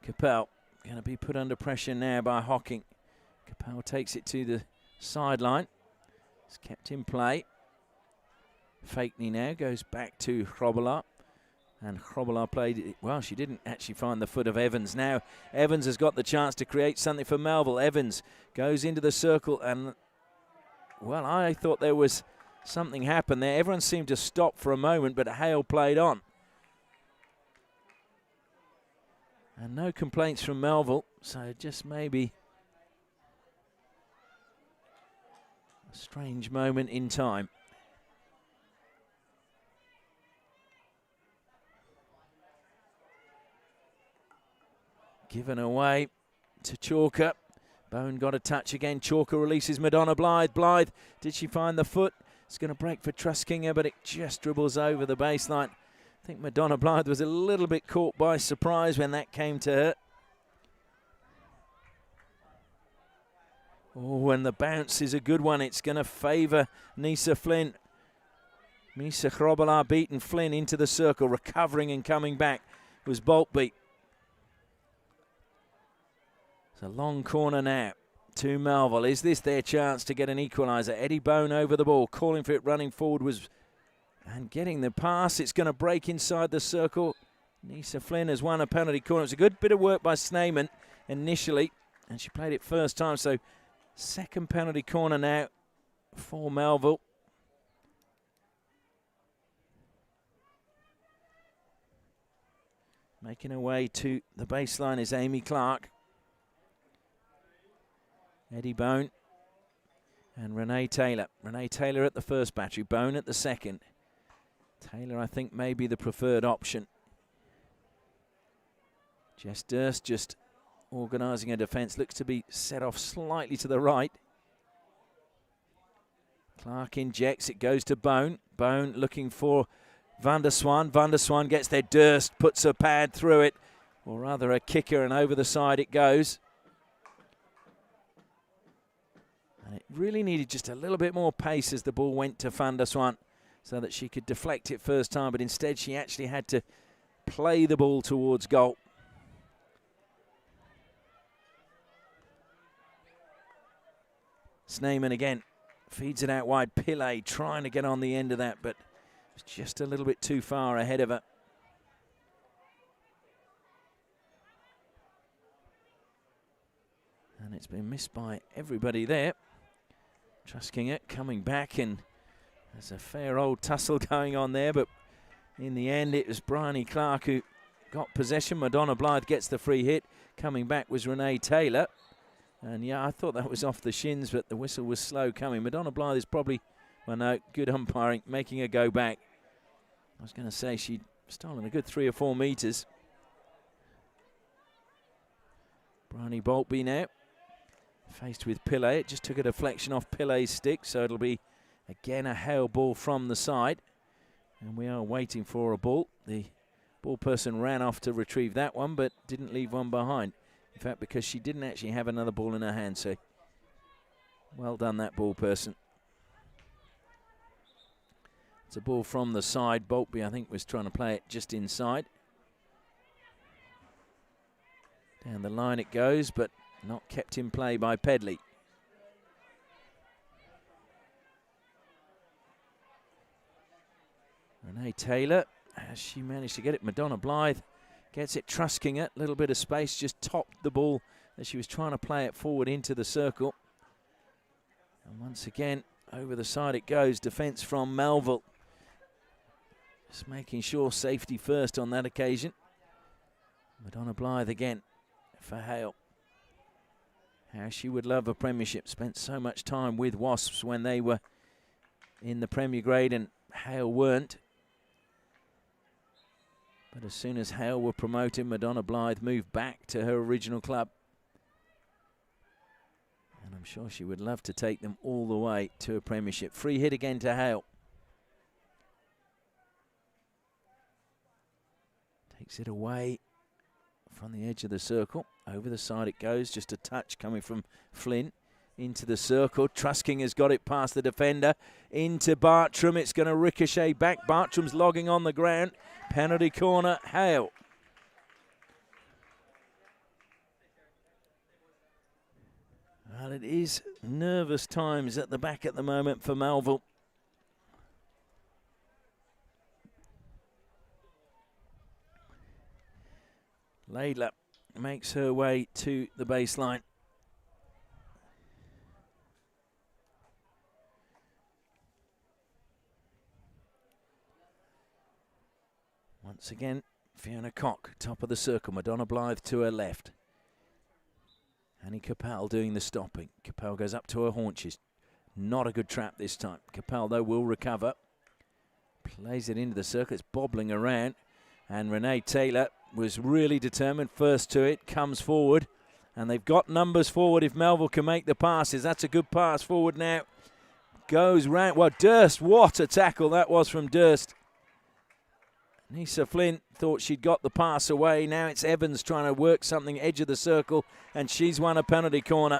Capel going to be put under pressure now by Hocking. Capel takes it to the sideline. It's kept in play. Fakeney now goes back to Chrobola. And Chrobola played it. Well, she didn't actually find the foot of Evans. Now Evans has got the chance to create something for Melville. Evans goes into the circle and, well, I thought there was something happened there. Everyone seemed to stop for a moment, but Hale played on. And no complaints from Melville, so just maybe a strange moment in time. Given away to Chalker. Bone got a touch again. Chalker releases Madonna Blythe. Blythe, did she find the foot? It's going to break for Truskinger, but it just dribbles over the baseline. I think Madonna Blythe was a little bit caught by surprise when that came to her. Oh, and the bounce is a good one. It's going to favour Nisa Flynn. Misa Chrobola beaten Flynn into the circle, recovering and coming back was Boltby. It's a long corner now to Melville. Is this their chance to get an equaliser? Eddie Bone over the ball, calling for it, running forward was, and getting the pass. It's going to break inside the circle. Nisa Flynn has won a penalty corner. It's a good bit of work by Sneyman initially, and she played it first time. So second penalty corner now for Melville. Making her way to the baseline is Amy Clark. Eddie Bone and Renee Taylor. Renee Taylor at the first battery, Bone at the second. Taylor, I think, may be the preferred option. Jess Durst just organising a defence. Looks to be set off slightly to the right. Clark injects. It goes to Bone. Bone looking for Van der Swan. Van der Swan gets there. Durst puts her pad through it. Or rather a kicker, and over the side it goes. And it really needed just a little bit more pace as the ball went to Van der Swan so that she could deflect it first time, but instead she actually had to play the ball towards goal. Sneyman again feeds it out wide. Pillay trying to get on the end of that, but it's just a little bit too far ahead of her. And it's been missed by everybody there. Trusking it, coming back, and there's a fair old tussle going on there, but in the end it was Bryony Clark who got possession. Madonna Blythe gets the free hit. Coming back was Renee Taylor. And yeah, I thought that was off the shins, but the whistle was slow coming. Madonna Blythe is probably, well, no, good umpiring, making her go back. I was going to say she'd stolen a good 3 or 4 metres. Bryony Boltby now, faced with Pillay. It just took a deflection off Pillay's stick, so it'll be, again, a Hale ball from the side. And we are waiting for a ball. The ball person ran off to retrieve that one, but didn't leave one behind. In fact, because she didn't actually have another ball in her hand, so well done, that ball person. It's a ball from the side. Boltby, I think, was trying to play it just inside. Down the line it goes, but not kept in play by Pedley. Renee Taylor, as she managed to get it. Madonna Blythe gets it, Trusking it. Little bit of space, just topped the ball as she was trying to play it forward into the circle. And once again, over the side it goes. Defence from Melville. Just making sure safety first on that occasion. Madonna Blythe again for Hale. How she would love a premiership. Spent so much time with Wasps when they were in the Premier Grade and Hale weren't. But as soon as Hale were promoted, Madonna Blythe moved back to her original club. And I'm sure she would love to take them all the way to a premiership. Free hit again to Hale. Takes it away from the edge of the circle. Over the side it goes. Just a touch coming from Flynn into the circle. Trusking has got it past the defender. Into Bartram. It's going to ricochet back. Bartram's logging on the ground. Penalty corner, Hale. Well, it is nervous times at the back at the moment for Melville. Laidler makes her way to the baseline. Once again, Fiona Cock, top of the circle. Madonna Blythe to her left. Annie Capel doing the stopping. Capel goes up to her haunches. Not a good trap this time. Capel, though, will recover. Plays it into the circle. It's bobbling around. And Renee Taylor was really determined. First to it, comes forward. And they've got numbers forward if Melville can make the passes. That's a good pass forward now. Goes round. Well, Durst, what a tackle that was from Durst. Nisa Flynn thought she'd got the pass away. Now it's Evans trying to work something edge of the circle, and she's won a penalty corner.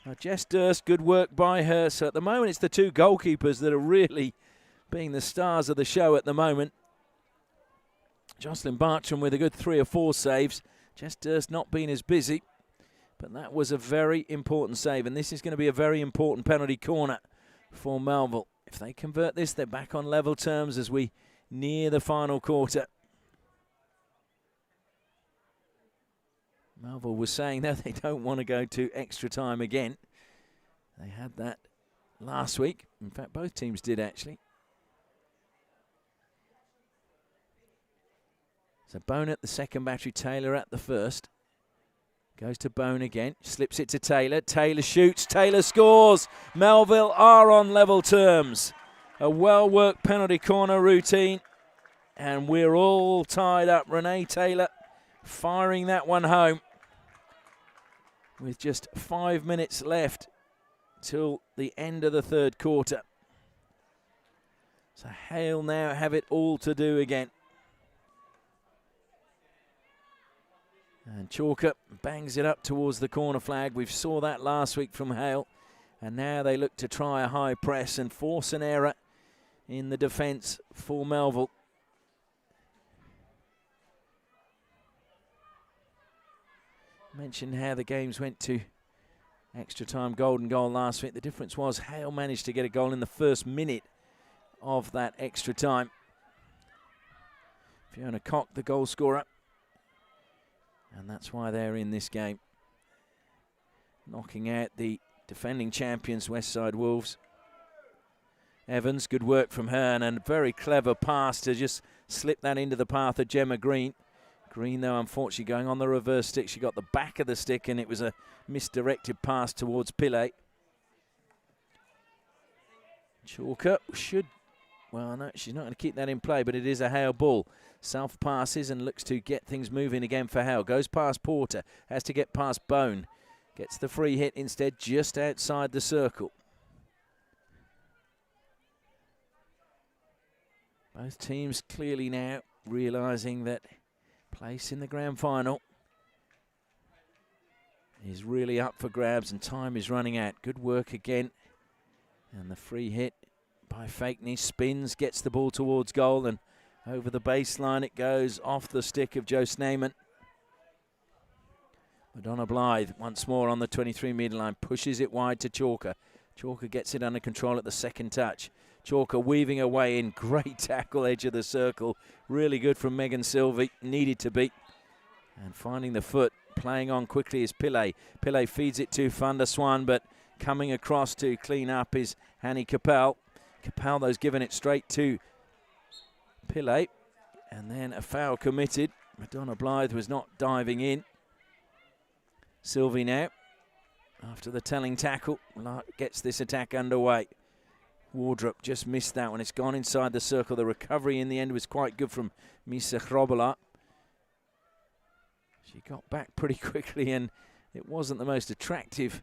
Now Jess Durst, good work by her. So at the moment it's the two goalkeepers that are really being the stars of the show at the moment. Jocelyn Bartram with a good 3 or 4 saves. Jess Durst not being as busy, but that was a very important save, and this is going to be a very important penalty corner for Melville. If they convert this, they're back on level terms as we near the final quarter. Melville was saying that they don't want to go to extra time again. They had that last week. In fact, both teams did actually. So Bone at the second battery, Taylor at the first. Goes to Bone again, slips it to Taylor. Taylor shoots, Taylor scores. Melville are on level terms. A well-worked penalty corner routine. And we're all tied up. Renee Taylor firing that one home. With just 5 minutes left till the end of the third quarter. So Hale now have it all to do again. And Chalker bangs it up towards the corner flag. We saw that last week from Hale. And now they look to try a high press and force an error in the defence for Melville. Mentioned how the games went to extra time golden goal last week. The difference was Hale managed to get a goal in the first minute of that extra time. Fiona Cock, the goal scorer. And that's why they're in this game. Knocking out the defending champions, Westside Wolves. Evans, good work from her, and a very clever pass to just slip that into the path of Gemma Green. Green, though, unfortunately going on the reverse stick. She got the back of the stick, and it was a misdirected pass towards Pillay. Chalker should, well, no, she's not going to keep that in play, but it is a Hale ball. Self passes and looks to get things moving again for Hale. Goes past Porter, has to get past Bone. Gets the free hit instead just outside the circle. Both teams clearly now realising that place in the grand final is really up for grabs and time is running out. Good work again. And the free hit by Fakeney spins, gets the ball towards goal, and over the baseline it goes off the stick of Joe Sneyman. Madonna Blythe once more on the 23-metre line, pushes it wide to Chalker. Chalker gets it under control at the second touch. Chalker weaving her way in, great tackle, edge of the circle. Really good from Megan Sylvie, needed to be. And finding the foot, playing on quickly is Pillay. Pillay feeds it to Van der Swan, but coming across to clean up is Hanny Capel. Capel, though's given it straight to Pillay. And then a foul committed. Madonna Blythe was not diving in. Sylvie now, after the telling tackle, gets this attack underway. Wardrop just missed that one. It's gone inside the circle. The recovery in the end was quite good from Misa Chrobola. She got back pretty quickly, and it wasn't the most attractive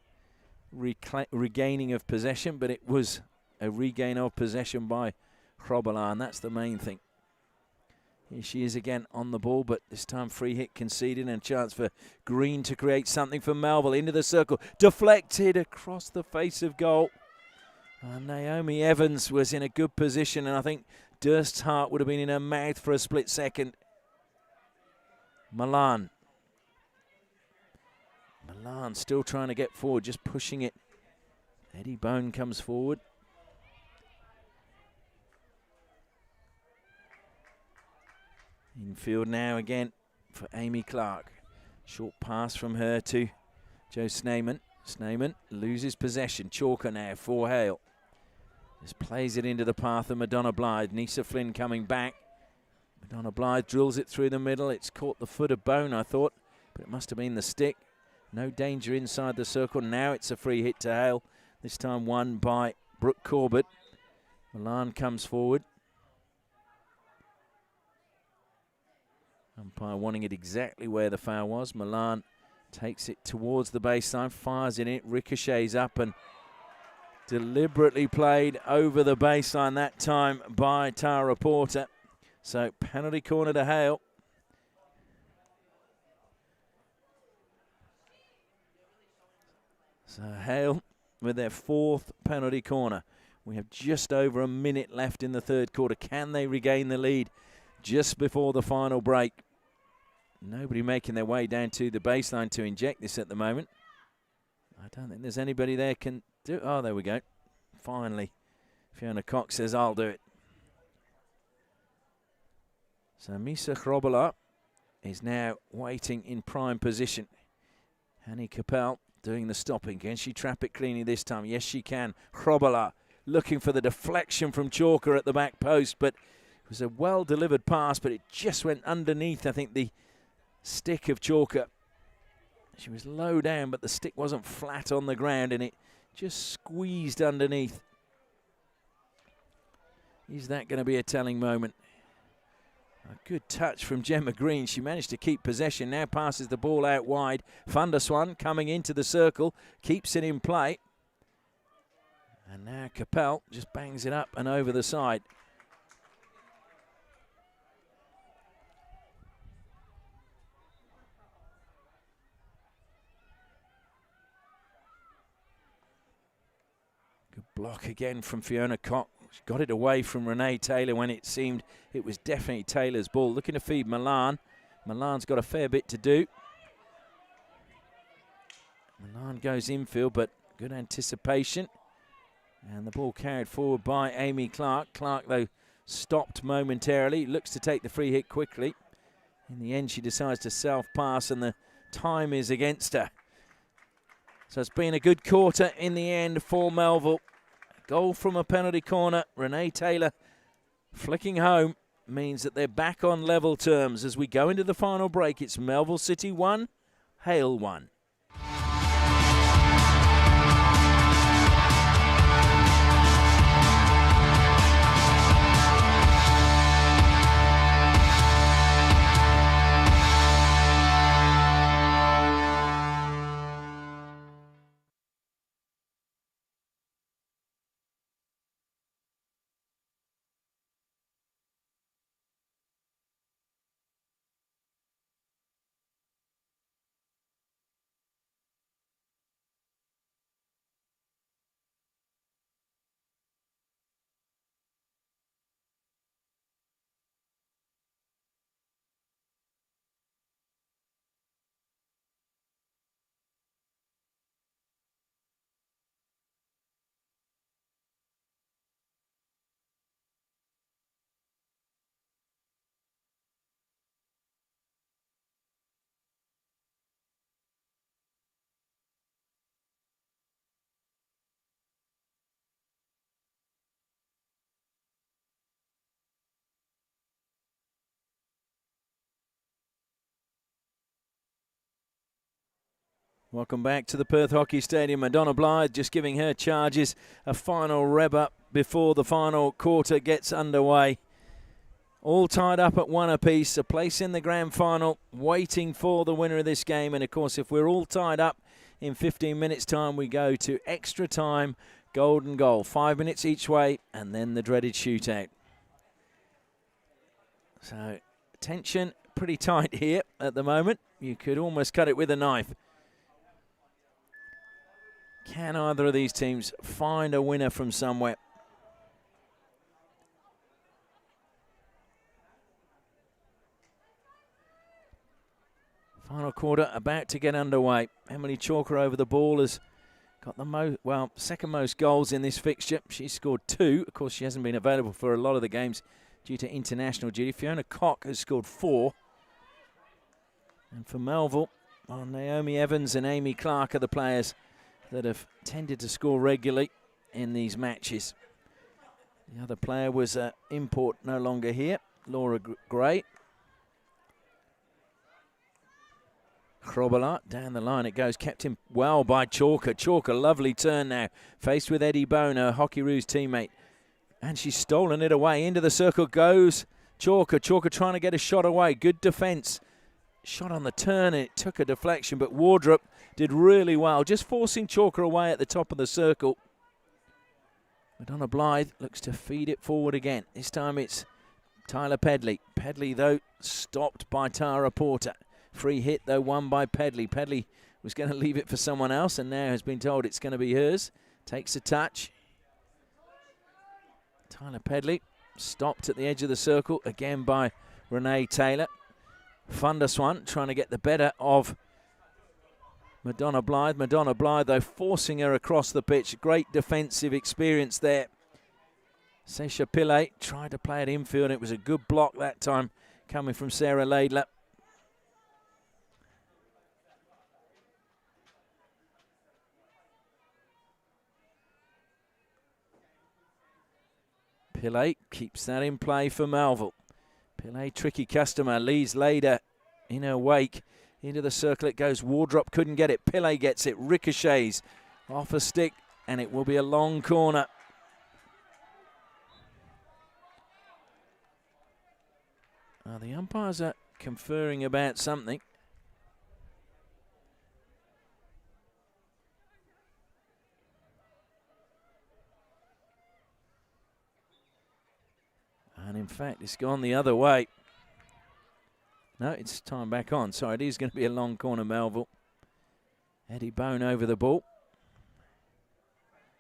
regaining of possession, but it was a regain of possession by Chrobola, and that's the main thing. Here she is again on the ball, but this time free hit conceded and a chance for Green to create something for Melville. Into the circle, deflected across the face of goal. Naomi Evans was in a good position, and I think Durst's heart would have been in her mouth for a split second. Milan still trying to get forward, just pushing it. Eddie Bone comes forward. Infield now again for Amy Clark. Short pass from her to Joe Sneyman. Sneyman loses possession. Chalker now for Hale. Just plays it into the path of Madonna Blythe. Nisa Flynn coming back. Madonna Blythe drills it through the middle. It's caught the foot of Bone, I thought, but it must have been the stick. No danger inside the circle. Now it's a free hit to Hale. This time won by Brooke Corbett. Milan comes forward. Umpire wanting it exactly where the foul was. Milan takes it towards the baseline, fires in it, ricochets up and deliberately played over the baseline that time by Tara Porter. So penalty corner to Hale. So Hale with their fourth penalty corner. We have just over a minute left in the third quarter. Can they regain the lead just before the final break? Nobody making their way down to the baseline to inject this at the moment. I don't think there's anybody there can do. Oh, there we go. Finally, Fiona Cox says, I'll do it. So Misa Chrobola is now waiting in prime position. Hanny Capel doing the stopping. Can she trap it cleanly this time? Yes, she can. Chrobola looking for the deflection from Chalker at the back post, but It was a well-delivered pass, but it just went underneath, I think, the stick of Chalker. She was low down, but the stick wasn't flat on the ground, and it just squeezed underneath. Is that going to be a telling moment? A good touch from Gemma Green. She managed to keep possession. Now passes the ball out wide. Van der Swan coming into the circle. Keeps it in play. And now Capel just bangs it up and over the side. Good block again from Fiona Cock. She got it away from Renee Taylor when it seemed it was definitely Taylor's ball. Looking to feed Milan. Milan's got a fair bit to do. Milan goes infield, but good anticipation. And the ball carried forward by Amy Clark. Clark, though, stopped momentarily. Looks to take the free hit quickly. In the end, she decides to self-pass, and the time is against her. So it's been a good quarter in the end for Melville. Goal from a penalty corner. Renee Taylor flicking home means that they're back on level terms. As we go into the final break, it's Melville City 1, Hale 1. Welcome back to the Perth Hockey Stadium. Madonna Blythe just giving her charges a final rev up before the final quarter gets underway. All tied up at 1 apiece, a place in the grand final, waiting for the winner of this game. And of course, if we're all tied up in 15 minutes time, we go to extra time, golden goal. 5 minutes each way, and then the dreaded shootout. So tension pretty tight here at the moment. You could almost cut it with a knife. Can either of these teams find a winner from somewhere? Final quarter about to get underway. Emily Chalker over the ball has got the second most goals in this fixture. She's scored 2. Of course, she hasn't been available for a lot of the games due to international duty. Fiona Cock has scored 4. And for Melville, Naomi Evans and Amy Clark are the players that have tended to score regularly in these matches. The other player was import, no longer here, Laura Gray. Chrobalat down the line it goes, kept him well by Chalker. Chalker, lovely turn now, faced with Eddie Bone, her Hockeyroos teammate. And she's stolen it away. Into the circle goes Chalker. Chalker trying to get a shot away. Good defence. Shot on the turn, and it took a deflection, but Wardrop did really well, just forcing Chalker away at the top of the circle. Madonna Blythe looks to feed it forward again. This time it's Tyler Pedley. Pedley, though, stopped by Tara Porter. Free hit, though, won by Pedley. Pedley was going to leave it for someone else, and now has been told it's going to be hers. Takes a touch. Tyler Pedley stopped at the edge of the circle, again by Renee Taylor. Van der Swan trying to get the better of Madonna Blythe. Madonna Blythe, though, forcing her across the pitch. Great defensive experience there. Sesha Pillay tried to play it infield. It was a good block that time coming from Sarah Laidler. Pillay keeps that in play for Melville. Pillay, tricky customer, leads Lader in her wake. Into the circle it goes. Wardrop couldn't get it. Pillay gets it, ricochets off a stick, and it will be a long corner. The umpires are conferring about something. And in fact, it's gone the other way. No, it's time back on. So it is going to be a long corner, Melville. Eddie Bone over the ball.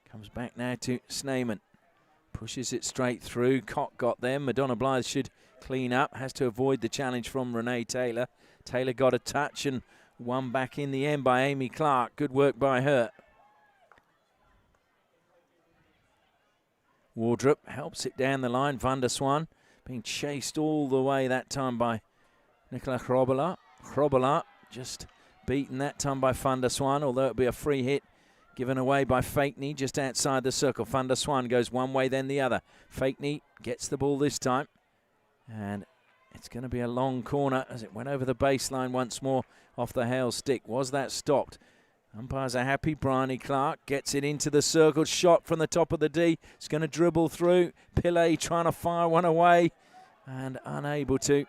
Comes back now to Sneyman. Pushes it straight through. Cock got there. Madonna Blythe should clean up. Has to avoid the challenge from Renee Taylor. Taylor got a touch and won back in the end by Amy Clark. Good work by her. Wardrop helps it down the line. Van der Swan being chased all the way that time by Nicola Grobbelaar. Grobbelaar just beaten that time by Van der Swan, although it'll be a free hit given away by Fakeney just outside the circle. Van der Swan goes one way, then the other. Fakeney gets the ball this time. And it's going to be a long corner as it went over the baseline once more off the Hale stick. Was that stopped? Umpires are happy. Bryony Clark gets it into the circle. Shot from the top of the D. It's going to dribble through. Pillay trying to fire one away and unable to.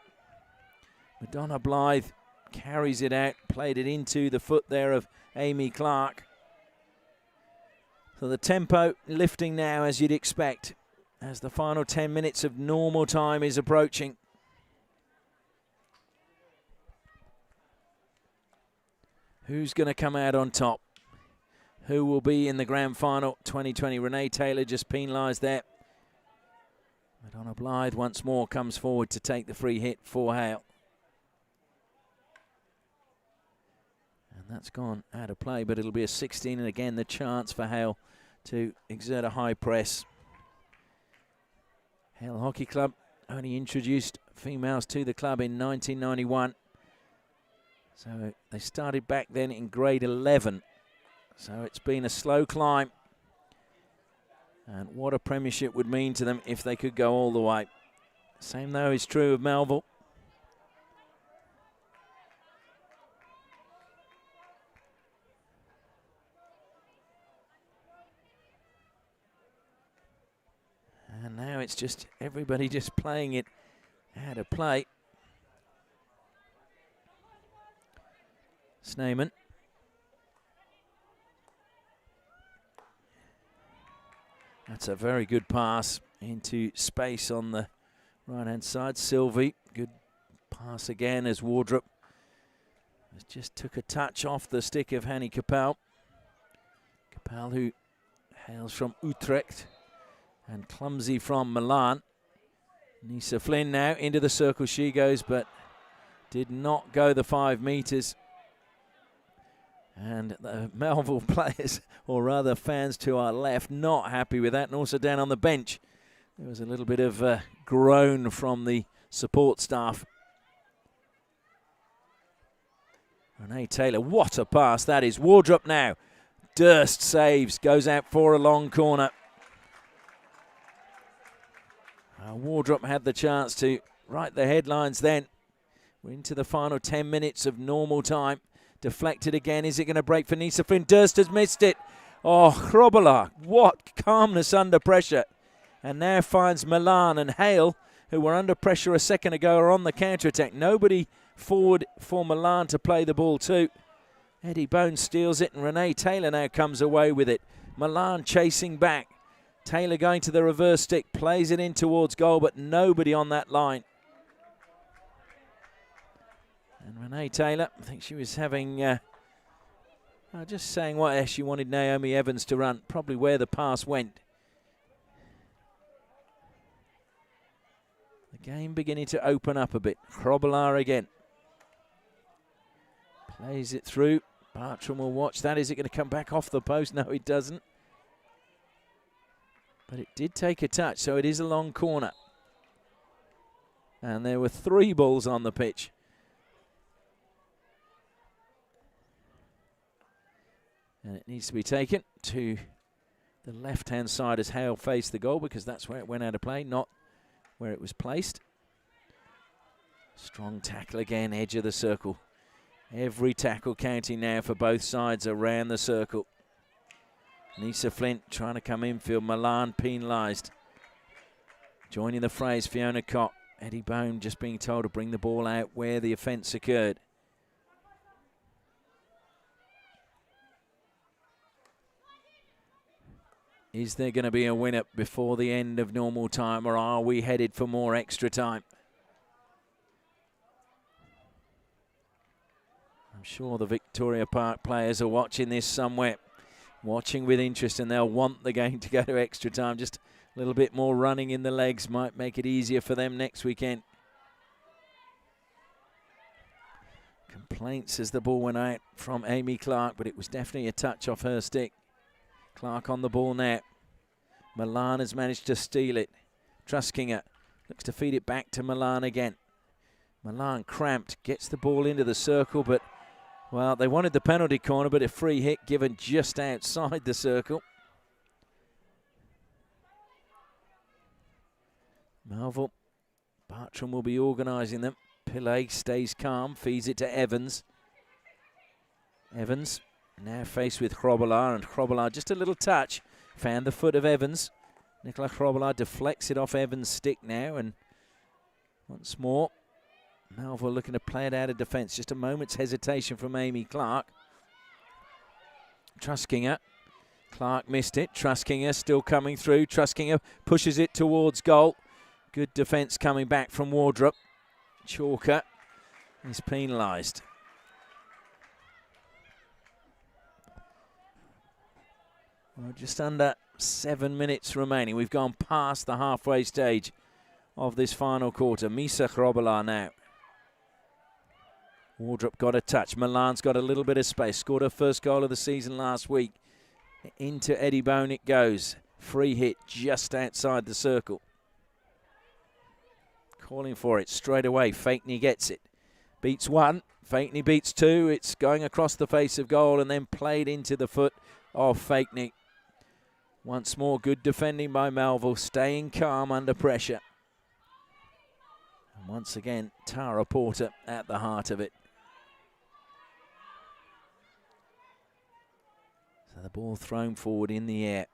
Madonna Blythe carries it out. Played it into the foot there of Amy Clark. So the tempo lifting now as you'd expect as the final 10 minutes of normal time is approaching. Who's going to come out on top? Who will be in the grand final 2020? Renee Taylor just penalised there. Madonna Blythe once more comes forward to take the free hit for Hale. And that's gone out of play, but it'll be a 16, and again the chance for Hale to exert a high press. Hale Hockey Club only introduced females to the club in 1991. So they started back then in grade 11. So it's been a slow climb. And what a premiership would mean to them if they could go all the way. Same though is true of Melville. And now it's just everybody just playing it out of play. Sneyman. That's a very good pass into space on the right-hand side. Sylvie, good pass again as Wardrop just took a touch off the stick of Hanny Capel. Capel, who hails from Utrecht and clumsy from Milan. Nisa Flynn now into the circle she goes, but did not go the 5 metres. And the Melville players, or rather fans to our left, not happy with that. And also down on the bench, there was a little bit of a groan from the support staff. Renee Taylor, what a pass that is. Wardrop now. Durst saves, goes out for a long corner. Wardrop had the chance to write the headlines then. We're into the final 10 minutes of normal time. Deflected again. Is it going to break for Nisa Flynn? Durst has missed it. Oh, Grobbelaar, what calmness under pressure. And now finds Milan and Hale, who were under pressure a second ago, are on the counter-attack. Nobody forward for Milan to play the ball to. Eddie Bone steals it, and Renee Taylor now comes away with it. Milan chasing back. Taylor going to the reverse stick, plays it in towards goal, but nobody on that line. And Renee Taylor, I think she was having, just saying what she wanted Naomi Evans to run, probably where the pass went. The game beginning to open up a bit. Grobbelaar again. Plays it through. Bartram will watch that. Is it going to come back off the post? No, it doesn't. But it did take a touch, so it is a long corner. And there were 3 balls on the pitch. And it needs to be taken to the left-hand side as Hale faced the goal, because that's where it went out of play, not where it was placed. Strong tackle again, edge of the circle. Every tackle counting now for both sides around the circle. Nisa Flint trying to come infield. Milan penalised. Joining the fray is Fiona Cott. Eddie Bone just being told to bring the ball out where the offence occurred. Is there going to be a winner before the end of normal time, or are we headed for more extra time? I'm sure the Victoria Park players are watching this somewhere, watching with interest, and they'll want the game to go to extra time. Just a little bit more running in the legs might make it easier for them next weekend. Complaints as the ball went out from Amy Clark, but it was definitely a touch off her stick. Clark on the ball now. Milan has managed to steal it. Truskinger looks to feed it back to Milan again. Milan cramped, gets the ball into the circle, but, well, they wanted the penalty corner, but a free hit given just outside the circle. Melville, Bartram will be organising them. Pillay stays calm, feeds it to Evans. Evans now faced with Chrobolar, and Chrobolar just a little touch. Found the foot of Evans. Nicola Chrobolar deflects it off Evans' stick now, and once more, Melville looking to play it out of defence. Just a moment's hesitation from Amy Clark. Truskinger. Clark missed it. Truskinger still coming through. Truskinger pushes it towards goal. Good defence coming back from Wardrop. Chalker is penalised. Well, just under 7 minutes remaining. We've gone past the halfway stage of this final quarter. Misa Chrobolar now. Wardrop got a touch. Milan's got a little bit of space. Scored her first goal of the season last week. Into Eddie Bone it goes. Free hit just outside the circle. Calling for it straight away. Fakeney gets it. Beats one. Fakeney beats two. It's going across the face of goal and then played into the foot of Fakeney. Once more, good defending by Melville, staying calm under pressure. And once again, Tara Porter at the heart of it. So the ball thrown forward in the air.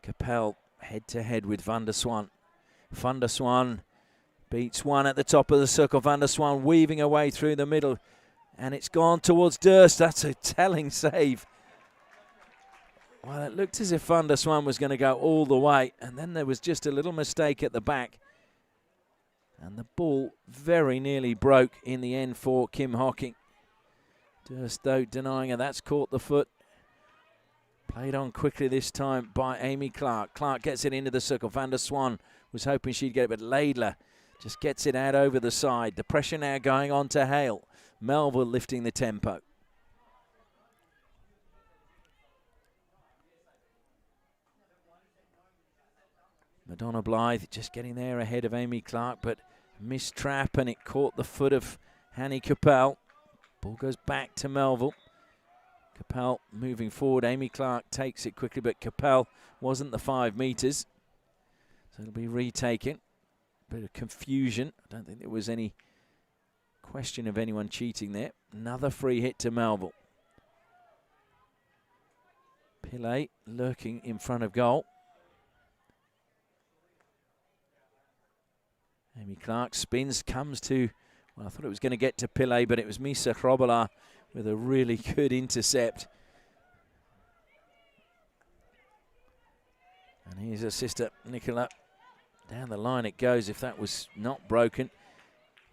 Capel head-to-head with Van der Swan. Van der Swan beats one at the top of the circle. Van der Swan weaving away through the middle. And it's gone towards Durst. That's a telling save. Well, it looked as if Van der Swan was going to go all the way, and then there was just a little mistake at the back. And the ball very nearly broke in the end for Kim Hocking. Durst, though, denying her. That's caught the foot. Played on quickly this time by Amy Clark. Clark gets it into the circle. Van der Swan was hoping she'd get it, but Laidler just gets it out over the side. The pressure now going on to Hale. Melville lifting the tempo. Madonna Blythe just getting there ahead of Amy Clark, but missed trap and it caught the foot of Hanny Capel. Ball goes back to Melville. Capel moving forward. Amy Clark takes it quickly, but Capel wasn't the 5 metres. So it'll be retaken. Bit of confusion. I don't think there was any question of anyone cheating there. Another free hit to Melville. Pillay lurking in front of goal. Amy Clark spins, comes to, well, I thought it was going to get to Pillay, but it was Misa Chrobolar with a really good intercept. And here's her sister, Nicola. Down the line it goes if that was not broken.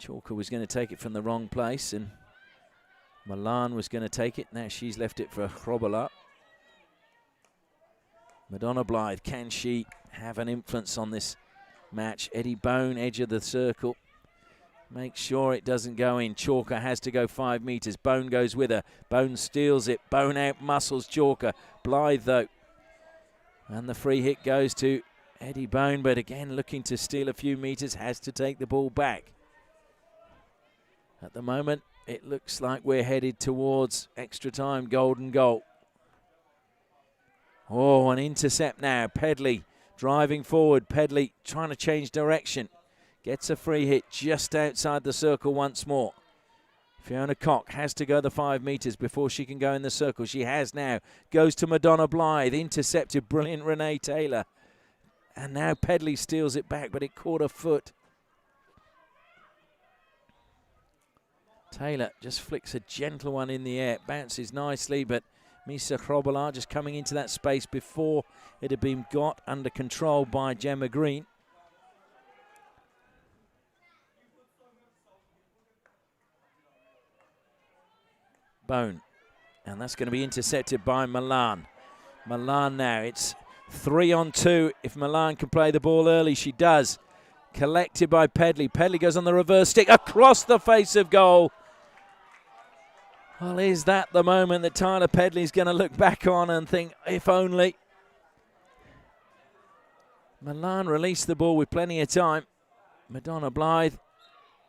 Chalker was going to take it from the wrong place, and Milan was going to take it. Now she's left it for Chrobolar. Madonna Blythe, can she have an influence on this match? Eddie Bone, edge of the circle. Make sure it doesn't go in. Chalker has to go 5 metres. Bone goes with her. Bone steals it. Bone out muscles Chalker. Blythe, though. And the free hit goes to Eddie Bone, but again looking to steal a few metres, has to take the ball back. At the moment, it looks like we're headed towards extra time, golden goal. Oh, an intercept now. Pedley driving forward. Pedley trying to change direction. Gets a free hit just outside the circle once more. Fiona Cock has to go the 5 metres before she can go in the circle. She has now. Goes to Madonna Blythe. Intercepted. Brilliant Renee Taylor. And now Pedley steals it back, but it caught her foot. Taylor just flicks a gentle one in the air. Bounces nicely, but Misa Krobola just coming into that space before it had been got under control by Gemma Green. Bone. And that's going to be intercepted by Milan. Milan now. It's 3 on 2. If Milan can play the ball early, she does. Collected by Pedley. Pedley goes on the reverse stick across the face of goal. Well, is that the moment that Tyler Pedley's going to look back on and think, if only? Milan released the ball with plenty of time. Madonna Blythe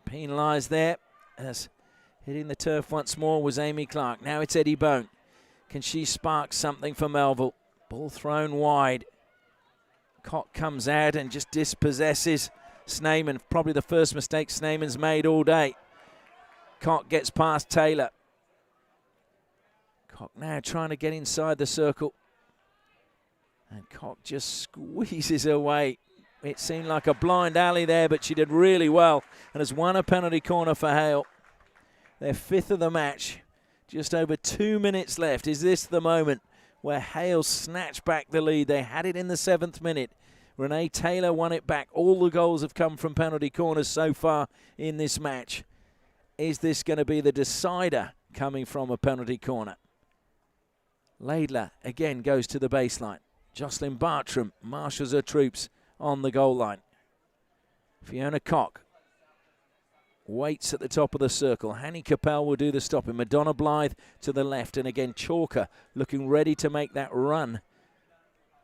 penalised there. As hitting the turf once more was Amy Clark. Now it's Eddie Bone. Can she spark something for Melville? Ball thrown wide. Cock comes out and just dispossesses Sneyman. Probably the first mistake Sneyman's made all day. Cock gets past Taylor. Cock now trying to get inside the circle. And Cock just squeezes away. It seemed like a blind alley there, but she did really well and has won a penalty corner for Hale. Their 5th of the match. Just over 2 minutes left. Is this the moment where Hale snatched back the lead? They had it in the 7th minute. Renee Taylor won it back. All the goals have come from penalty corners so far in this match. Is this going to be the decider coming from a penalty corner? Laidler again goes to the baseline. Jocelyn Bartram marshals her troops on the goal line. Fiona Cock waits at the top of the circle. Hanny Capel will do the stopping. Madonna Blythe to the left. And again, Chalker looking ready to make that run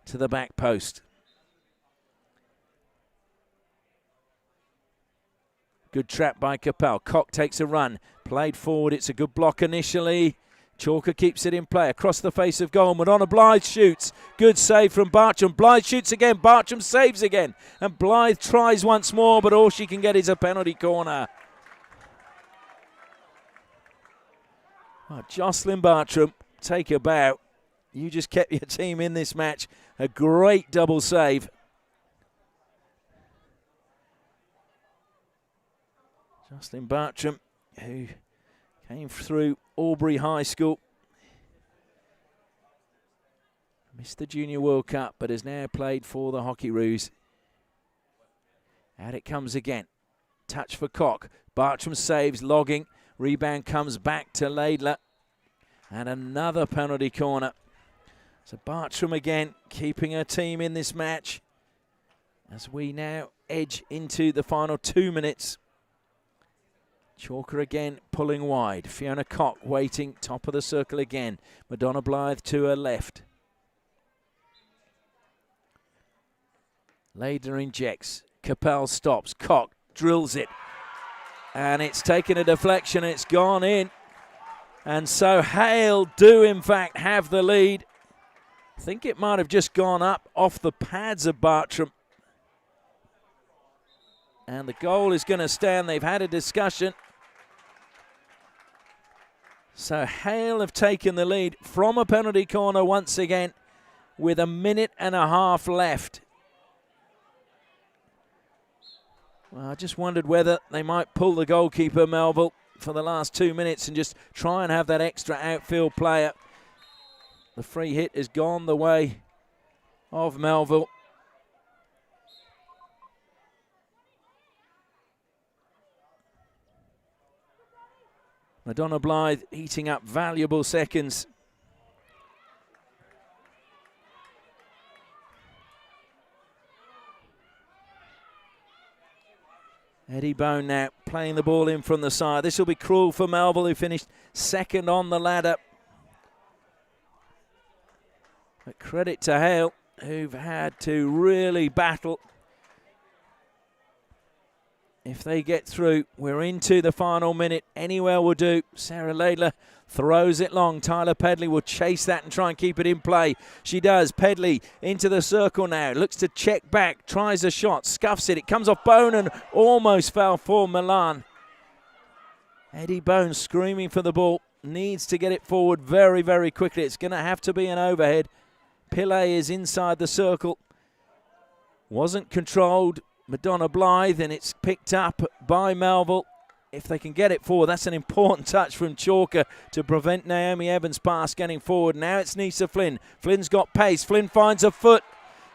to the back post. Good trap by Capel. Cock takes a run. Played forward. It's a good block initially. Chalker keeps it in play across the face of goal. Madonna Blythe shoots. Good save from Bartram. Blythe shoots again. Bartram saves again. And Blythe tries once more, but all she can get is a penalty corner. Oh, Jocelyn Bartram, take a bow. You just kept your team in this match. A great double save. Jocelyn Bartram, who came through Albury High School. Missed the Junior World Cup, but has now played for the Hockey Roos. Out it comes again. Touch for Cock. Bartram saves, logging. Rebound comes back to Laidler. And another penalty corner. So Bartram again keeping her team in this match as we now edge into the final 2 minutes. Chalker again pulling wide. Fiona Cock waiting, top of the circle again. Madonna Blythe to her left. Laidler injects. Capel stops. Cock drills it. And it's taken a deflection. It's gone in. And so Hale do in fact have the lead. I think it might have just gone up off the pads of Bartram. And the goal is going to stand. They've had a discussion. So Hale have taken the lead from a penalty corner once again with 1.5 minutes left. Well, I just wondered whether they might pull the goalkeeper, Melville, for the last 2 minutes and just try and have that extra outfield player. The free hit has gone the way of Melville. Madonna Blythe eating up valuable seconds. Eddie Bone now playing the ball in from the side. This will be cruel for Melville, who finished second on the ladder. But credit to Hale, who've had to really battle if they get through, we're into the final minute. Anywhere will do. Sarah Laidler throws it long. Tyler Pedley will chase that and try and keep it in play. She does. Pedley into the circle now. Looks to check back. Tries a shot. Scuffs it. It comes off Bone and almost fell for Milan. Eddie Bone screaming for the ball. Needs to get it forward very, very quickly. It's going to have to be an overhead. Pillay is inside the circle. Wasn't controlled. Madonna Blythe, and it's picked up by Melville. If they can get it forward, that's an important touch from Chalker to prevent Naomi Evans' pass getting forward. Now it's Nisa Flynn. Flynn's got pace. Flynn finds a foot.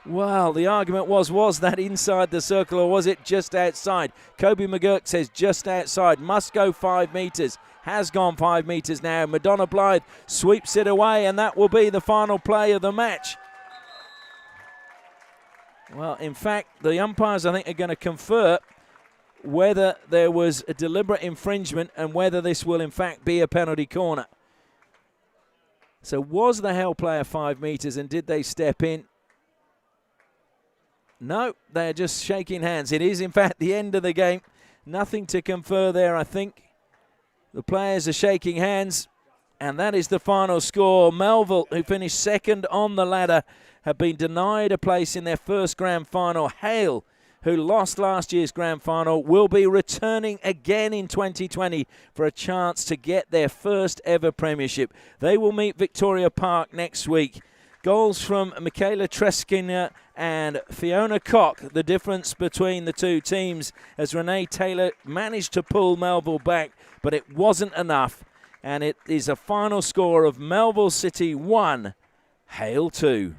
Well, the argument was that inside the circle or was it just outside? Kobe McGurk says just outside. Must go 5 metres. Has gone 5 metres now. Madonna Blythe sweeps it away, and that will be the final play of the match. Well, in fact, the umpires, I think, are going to confer whether there was a deliberate infringement and whether this will, in fact, be a penalty corner. So was the Hale player 5 metres, and did they step in? No, they're just shaking hands. It is, in fact, the end of the game. Nothing to confer there, I think. The players are shaking hands, and that is the final score. Melville, who finished second on the ladder, have been denied a place in their first grand final. Hale, who lost last year's grand final, will be returning again in 2020 for a chance to get their first ever premiership. They will meet Victoria Park next week. Goals from Michaela Treskin and Fiona Cock, the difference between the two teams, as Renee Taylor managed to pull Melville back, but it wasn't enough. And it is a final score of Melville City 1, Hale 2.